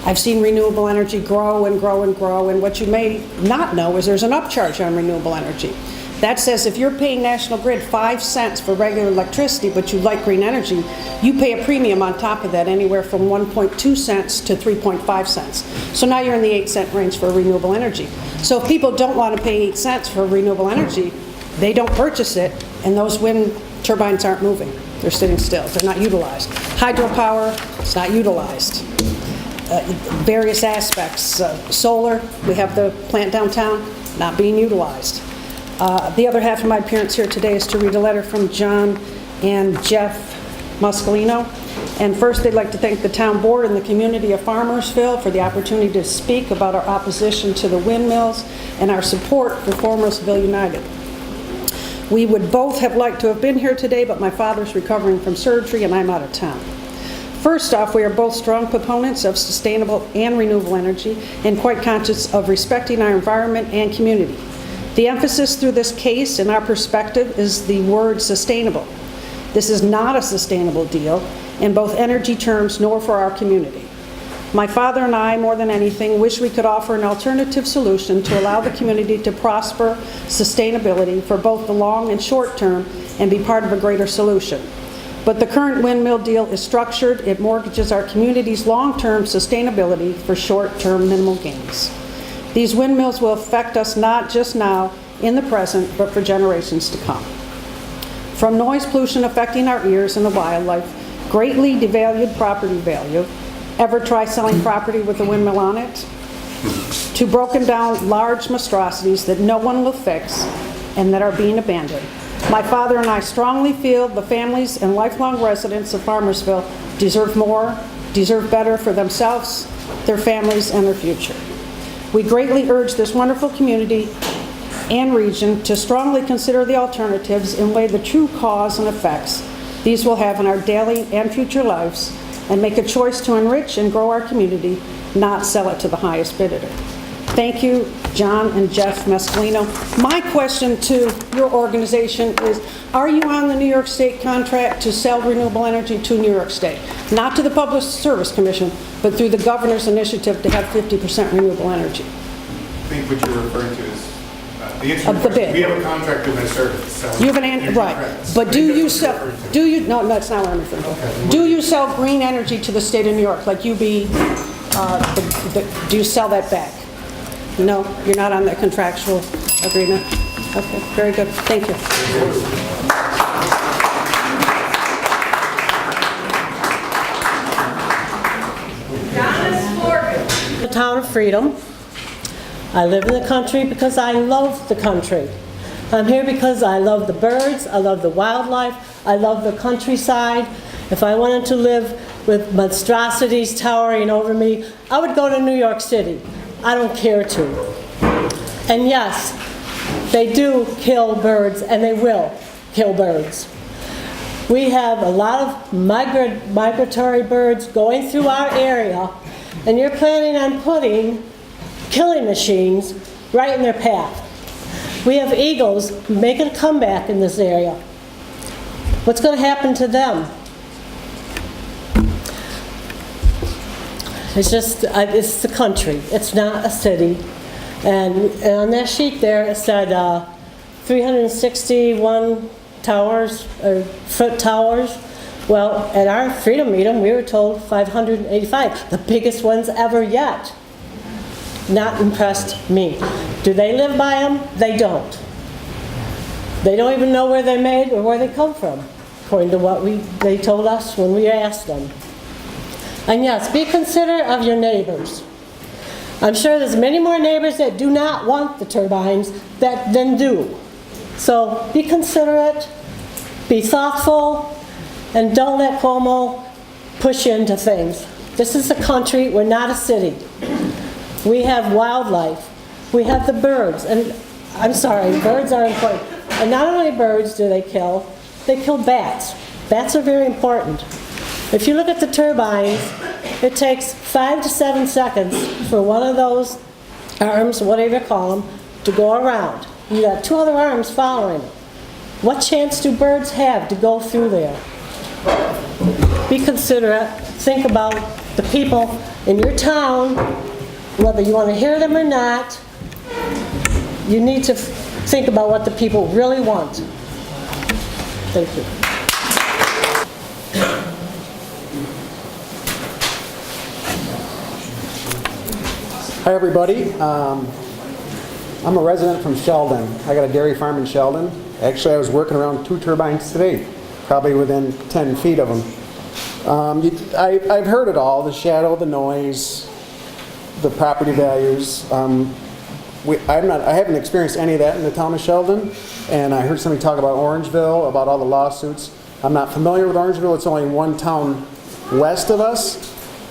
I've seen renewable energy grow and grow and grow, and what you may not know is there's an upcharge on renewable energy. That says if you're paying National Grid 5 cents for regular electricity, but you like green energy, you pay a premium on top of that, anywhere from 1.2 cents to 3.5 cents. So now you're in the 8-cent range for renewable energy. So if people don't want to pay 8 cents for renewable energy, they don't purchase it, and those wind turbines aren't moving. They're sitting still. They're not utilized. Hydropower, it's not utilized. Various aspects. Solar, we have the plant downtown, not being utilized. The other half of my appearance here today is to read a letter from John and Jeff Muscolino. And first, they'd like to thank the town board and the community of Farmersville for the opportunity to speak about our opposition to the windmills and our support for Farmersville United. We would both have liked to have been here today, but my father's recovering from surgery and I'm out of town. First off, we are both strong proponents of sustainable and renewable energy and quite conscious of respecting our environment and community. The emphasis through this case, in our perspective, is the word sustainable. This is not a sustainable deal in both energy terms nor for our community. My father and I, more than anything, wish we could offer an alternative solution to allow the community to prosper sustainability for both the long and short term and be part of a greater solution. But the current windmill deal is structured, it mortgages our community's long-term sustainability for short-term minimal gains. These windmills will affect us not just now, in the present, but for generations to come. From noise pollution affecting our ears and the wildlife, greatly devalued property value, ever try selling property with a windmill on it? To broken down large monstrosities that no one will fix and that are being abandoned. My father and I strongly feel the families and lifelong residents of Farmersville deserve more, deserve better for themselves, their families, and their future. We greatly urge this wonderful community and region to strongly consider the alternatives and weigh the true cause and effects these will have in our daily and future lives, and make a choice to enrich and grow our community, not sell it to the highest bidder. Thank you, John and Jeff Mescalino. My question to your organization is, are you on the New York State contract to sell renewable energy to New York State? Not to the Public Service Commission, but through the governor's initiative to have 50% renewable energy. I think what you're referring to is the answer Of the bid. We have a contract with Minnesota to sell. You have an answer, right? But do you sell? Do you? No, that's not what I'm referring to. Okay. Do you sell green energy to the state of New York, like UB? Do you sell that back? No, you're not on that contractual agreement. Okay, very good. Thank you. The town of Freedom. I live in the country because I love the country. I'm here because I love the birds, I love the wildlife, I love the countryside. If I wanted to live with monstrosities towering over me, I would go to New York City. I don't care to. And yes, they do kill birds, and they will kill birds. We have a lot of migratory birds going through our area, and you're planning on putting killing machines right in their path. We have eagles making a comeback in this area. What's going to happen to them? It's just, it's the country. It's not a city. And on that sheet there, it said 361 towers, or foot towers. Well, at our freedom meeting, we were told 585, the biggest ones ever yet. Not impressed me. Do they live by them? They don't. They don't even know where they're made or where they come from, according to what they told us when we asked them. And yes, be considerate of your neighbors. I'm sure there's many more neighbors that do not want the turbines than do. So be considerate, be thoughtful, and don't let Cuomo push you into things. This is a country, we're not a city. We have wildlife, we have the birds, and I'm sorry, birds are important. And not only birds do they kill bats. Bats are very important. If you look at the turbines, it takes 5 to 7 seconds for one of those arms, whatever you call them, to go around. You got 2 other arms following it. What chance do birds have to go through there? Be considerate. Think about the people in your town, whether you want to hear them or not. You need to think about what the people really want. Thank you. Hi everybody, I'm a resident from Sheldon. I got a dairy farm in Sheldon. Actually I was working around 2 turbines today, probably within 10 feet of them. I've heard it all, the shadow, the noise, the property values. I haven't experienced any of that in the town of Sheldon, and I heard somebody talk about Orangeville, about all the lawsuits. I'm not familiar with Orangeville, it's only one town west of us.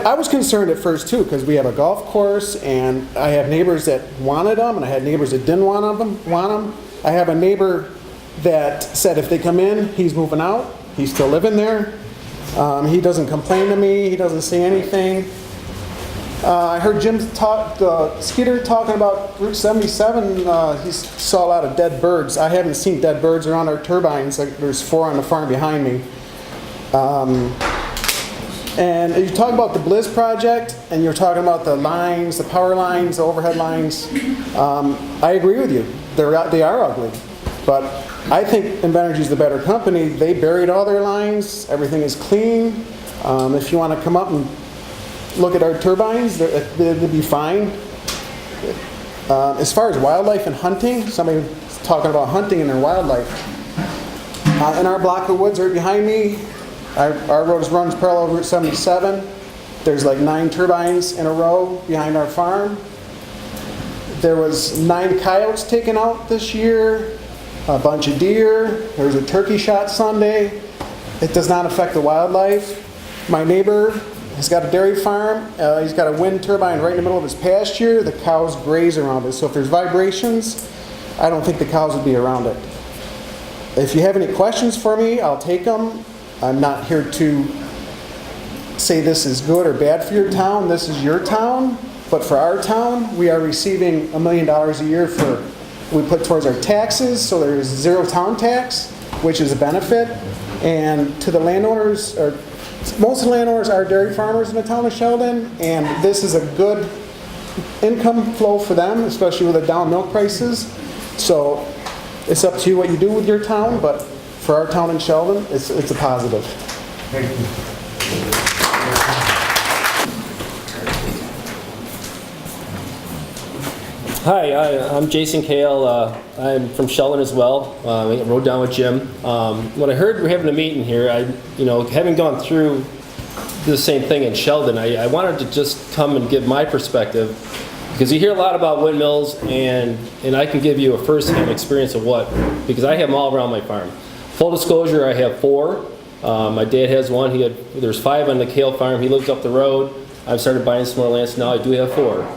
I was concerned at first too, because we have a golf course, and I have neighbors that wanted them, and I had neighbors that didn't want them. I have a neighbor that said if they come in, he's moving out. He's still living there. He doesn't complain to me. He doesn't say anything. I heard Jim Skeeter talking about Route 77. He saw a lot of dead birds. I haven't seen dead birds around our turbines. There's 4 on the farm behind me. And you talk about the Bliss project, and you're talking about the lines, the power lines, the overhead lines. I agree with you. They are ugly. But I think Invenergy is the better company. They buried all their lines. Everything is clean. If you want to come up and look at our turbines, they'll be fine. As far as wildlife and hunting, somebody was talking about hunting and their wildlife. In our block of woods right behind me, our road runs parallel to Route 77. There's like 9 turbines in a row behind our farm. There was 9 coyotes taken out this year, a bunch of deer. There was a turkey shot Sunday. It does not affect the wildlife. My neighbor has got a dairy farm. He's got a wind turbine right in the middle of his pasture. The cows graze around it. So if there's vibrations, I don't think the cows would be around it. If you have any questions for me, I'll take them. I'm not here to say this is good or bad for your town. This is your town. But for our town, we are receiving $1 million a year we put towards our taxes. So there's 0 town tax, which is a benefit. And to the landowners, most of the landowners are dairy farmers in the town of Sheldon, and this is a good income flow for them, especially with the down milk prices. So it's up to you what you do with your town, but for our town in Sheldon, it's a positive. Thank you. Hi, I'm Jason Kale. I'm from Sheldon as well. I rode down with Jim. When I heard we're having a meeting here, having gone through the same thing in Sheldon, I wanted to just come and give my perspective, because you hear a lot about windmills, and I can give you a first-hand experience of what, because I have them all around my farm. Full disclosure, I have 4. My dad has one. There's 5 on the Kale farm. He lives up the road. I've started buying some more land, so now I do have 4.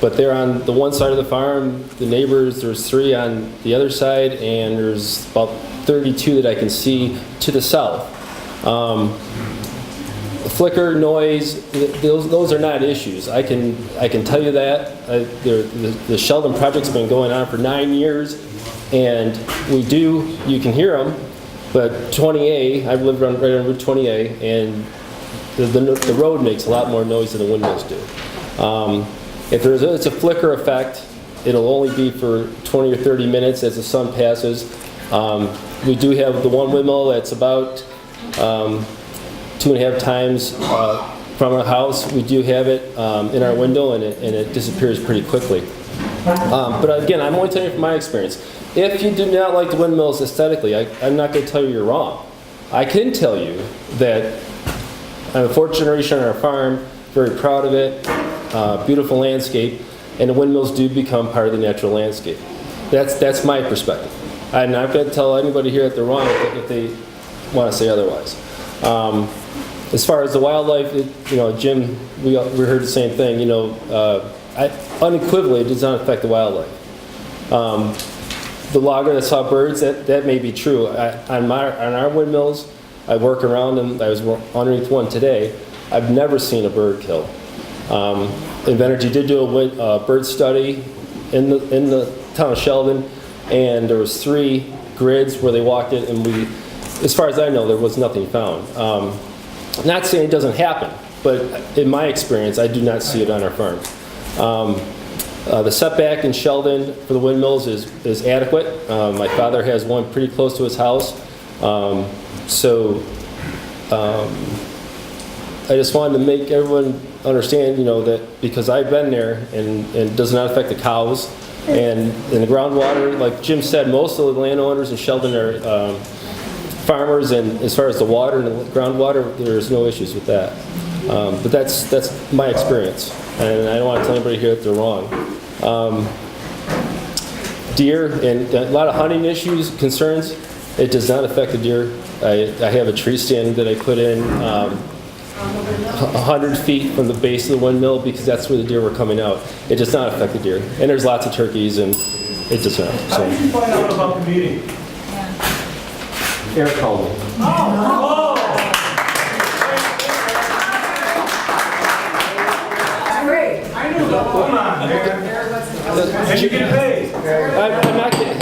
But they're on the one side of the farm. The neighbors, there's 3 on the other side, and there's about 32 that I can see to the south. Flicker, noise, those are not issues. I can tell you that. The Sheldon project's been going on for 9 years, and you can hear them, but 20A, I've lived right on Route 20A, and the road makes a lot more noise than the windmills do. If it's a flicker effect, it'll only be for 20 or 30 minutes as the sun passes. We do have the one windmill that's about 2.5 times from our house. We do have it in our window, and it disappears pretty quickly. But again, I'm only telling you from my experience. If you do not like the windmills aesthetically, I'm not going to tell you you're wrong. I can tell you that I'm a 4th generation on our farm, very proud of it. Beautiful landscape, and the windmills do become part of the natural landscape. That's my perspective. I'm not going to tell anybody here that they're wrong if they want to say otherwise. As far as the wildlife, Jim, we heard the same thing. Unequivocally, it does not affect the wildlife. The logger that saw birds, that may be true. On our windmills, I work around them. I was underneath one today. I've never seen a bird kill. Invenergy did do a bird study in the town of Sheldon, and there was 3 grids where they walked it, and as far as I know, there was nothing found. Not saying it doesn't happen, but in my experience, I do not see it on our farm. The setback in Sheldon for the windmills is adequate. My father has one pretty close to his house, I just wanted to make everyone understand, that because I've been there, and it does not affect the cows, and in the groundwater, like Jim said, most of the landowners in Sheldon are farmers, and as far as the water and the groundwater, there's no issues with that. But that's my experience, and I don't want to tell anybody here that they're wrong. Deer and a lot of hunting issues, concerns, it does not affect the deer. I have a tree stand that I put in 100 feet from the base of the windmill, because that's where the deer were coming out. It does not affect the deer. And there's lots of turkeys, and it does not. How did you find out about the meeting? Eric called me. Oh! Great. I knew that. Come on, man. And you get paid. I'm not kidding.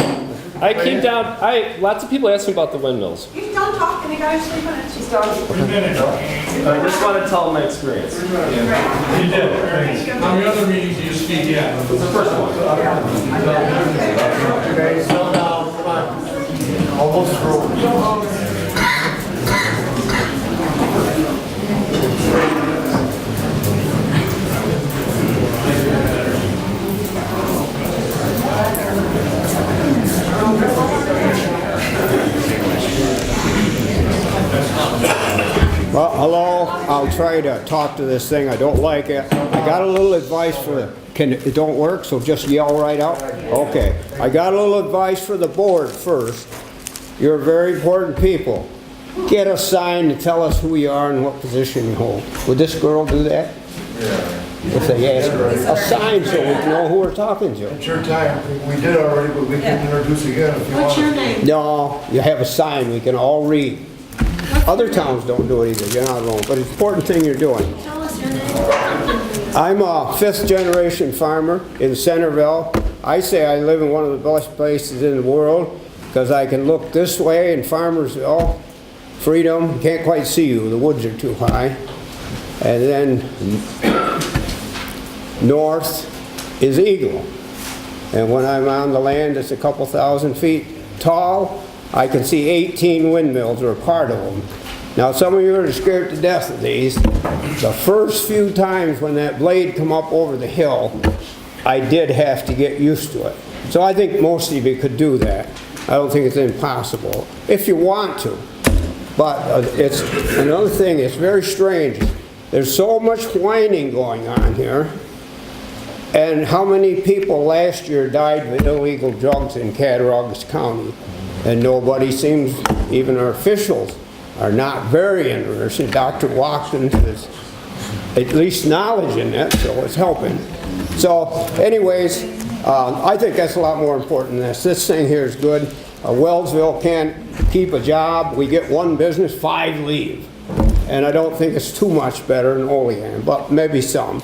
I came down, lots of people ask me about the windmills. He's done talking, the guy's 3 minutes. He's done. I just want to tell my experience. You did. How many other meetings do you speak at? It's the first one. Okay, slow down, come on. Almost through. Well, hello. I'll try to talk to this thing. I don't like it. I got a little advice for it don't work, so just yell right out? Okay. I got a little advice for the board first. You're very important people. Get a sign to tell us who you are and what position you hold. Would this girl do that? Yeah. If they ask her. A sign so we know who we're talking to. It's your time. We did already, but we can introduce again if you want. What's your name? No, you have a sign we can all read. Other towns don't do it either, you're not alone, but it's an important thing you're doing. Tell us your name. I'm a 5th generation farmer in Centerville. I say I live in one of the best places in the world because I can look this way in Farmersville, Freedom, can't quite see you, the woods are too high. And then north is Eagle. And when I'm on the land that's a couple thousand feet tall, I can see 18 windmills, or part of them. Now some of you are scared to death of these. The first few times when that blade come up over the hill, I did have to get used to it. So I think most of you could do that. I don't think it's impossible, if you want to. But it's another thing, it's very strange. There's so much whining going on here. And how many people last year died of illegal drugs in Cattaraugus County? And nobody seems, even our officials, are not very interested. Dr. Watkins has at least knowledge in that, so it's helping. So anyways, I think that's a lot more important than this. This thing here is good. Wellsville can't keep a job. We get one business, 5 leave. And I don't think it's too much better than Olean, but maybe some.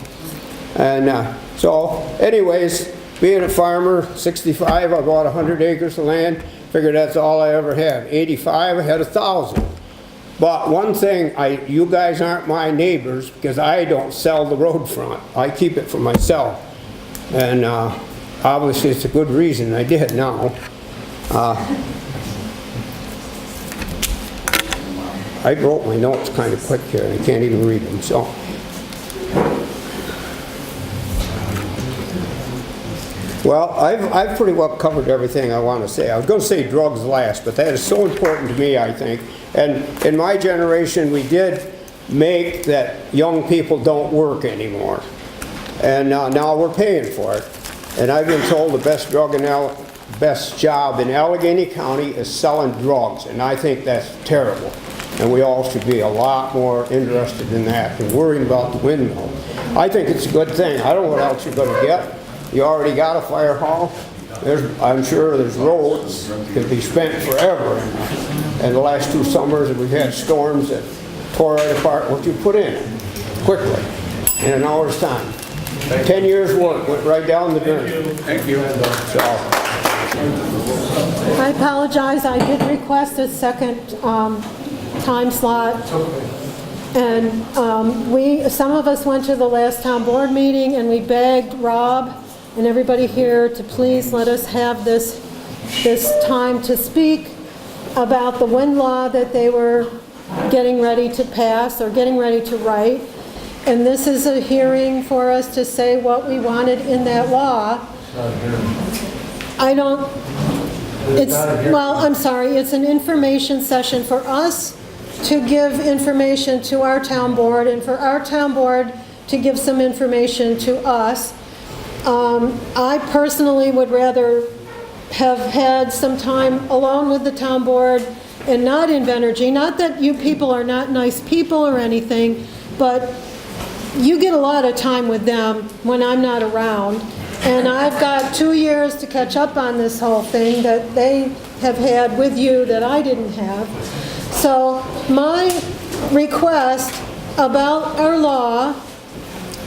And so anyways, being a farmer, 65, I bought 100 acres of land. Figured that's all I ever had. 85, I had 1,000. But one thing, you guys aren't my neighbors because I don't sell the road front. I keep it for myself. And obviously it's a good reason I did now. I wrote my notes kind of quick here and I can't even read them. So, well, I've pretty well covered everything I want to say. I was going to say drugs last, but that is so important to me, I think. And in my generation, we did make that young people don't work anymore. And now we're paying for it. And I've been told the best job in Allegheny County is selling drugs, and I think that's terrible. And we all should be a lot more interested in that than worrying about the windmill. I think it's a good thing. I don't know what else you're going to get. You already got a fire hall. I'm sure there's roads that can be spent forever. And the last 2 summers we've had storms that tore right apart what you put in quickly in an hour's time. 10 years work went right down the drain. Thank you. So, I apologize, I did request a second time slot. And some of us went to the last town board meeting and we begged Rob and everybody here to please let us have this time to speak about the wind law that they were getting ready to pass or getting ready to write. And this is a hearing for us to say what we wanted in that law. It's an information session for us to give information to our town board and for our town board to give some information to us. I personally would rather have had some time alone with the town board and not Invenergy. Not that you people are not nice people or anything, but you get a lot of time with them when I'm not around. And I've got 2 years to catch up on this whole thing that they have had with you that I didn't have. So my request about our law,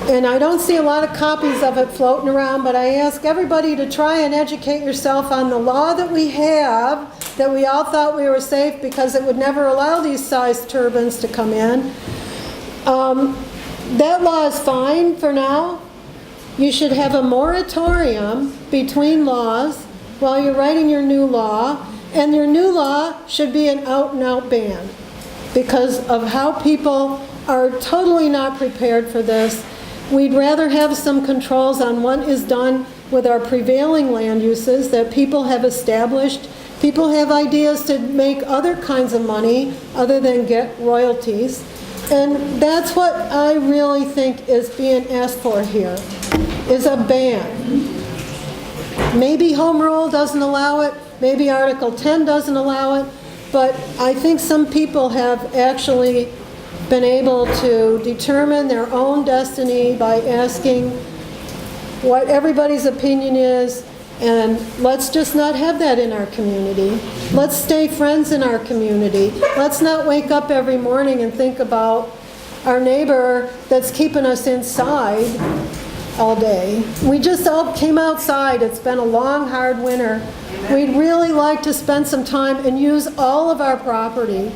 and I don't see a lot of copies of it floating around, but I ask everybody to try and educate yourself on the law that we have, that we all thought we were safe because it would never allow these size turbines to come in. That law is fine for now. You should have a moratorium between laws while you're writing your new law, and your new law should be an out-and-out ban because of how people are totally not prepared for this. We'd rather have some controls on what is done with our prevailing land uses that people have established. People have ideas to make other kinds of money other than get royalties. And that's what I really think is being asked for here, is a ban. Maybe home rule doesn't allow it, maybe Article 10 doesn't allow it, but I think some people have actually been able to determine their own destiny by asking what everybody's opinion is, and let's just not have that in our community. Let's stay friends in our community. Let's not wake up every morning and think about our neighbor that's keeping us inside all day. We just all came outside. It's been a long, hard winter. We'd really like to spend some time and use all of our property.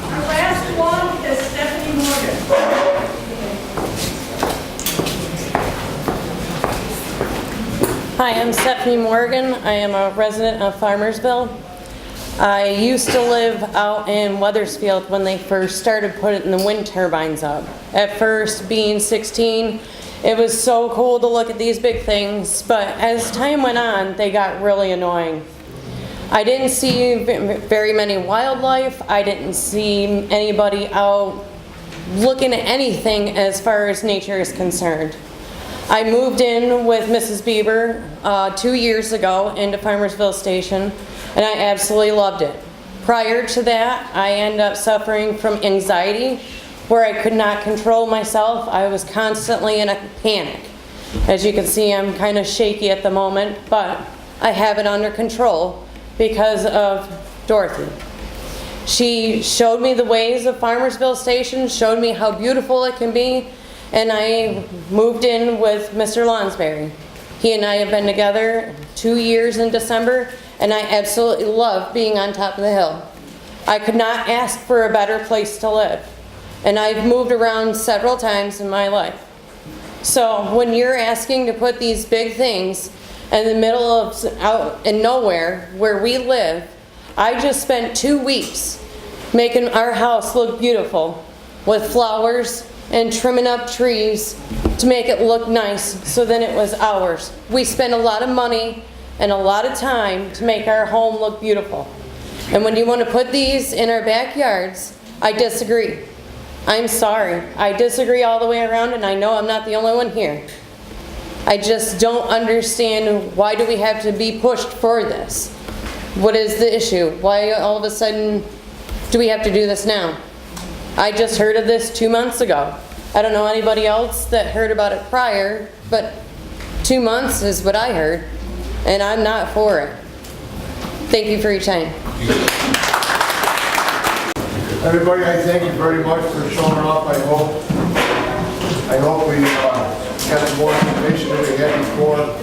Our last one is Stephanie Morgan. Hi, I'm Stephanie Morgan. I am a resident of Farmersville. I used to live out in Weathersfield when they first started putting the wind turbines up. At first, being 16, it was so cool to look at these big things, but as time went on, they got really annoying. I didn't see very many wildlife. I didn't see anybody out looking at anything as far as nature is concerned. I moved in with Mrs. Bieber 2 years ago into Farmersville Station, and I absolutely loved it. Prior to that, I ended up suffering from anxiety where I could not control myself. I was constantly in a panic. As you can see, I'm kind of shaky at the moment, but I have it under control because of Dorothy. She showed me the ways of Farmersville Station, showed me how beautiful it can be, and I moved in with Mr. Lonsberry. He and I have been together 2 years in December, and I absolutely love being on top of the hill. I could not ask for a better place to live, and I've moved around several times in my life. So when you're asking to put these big things in the middle of out in nowhere where we live, I just spent 2 weeks making our house look beautiful with flowers and trimming up trees to make it look nice so then it was ours. We spent a lot of money and a lot of time to make our home look beautiful. And when you want to put these in our backyards, I disagree. I'm sorry. I disagree all the way around, and I know I'm not the only one here. I just don't understand, why do we have to be pushed for this? What is the issue? Why all of a sudden do we have to do this now? I just heard of this 2 months ago. I don't know anybody else that heard about it prior, but 2 months is what I heard, and I'm not for it. Thank you for your time. Everybody, I thank you very much for showing up. I hope we got some more information than we had before.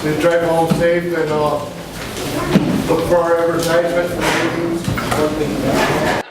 Please drive home safe and look for our advertisement for meetings.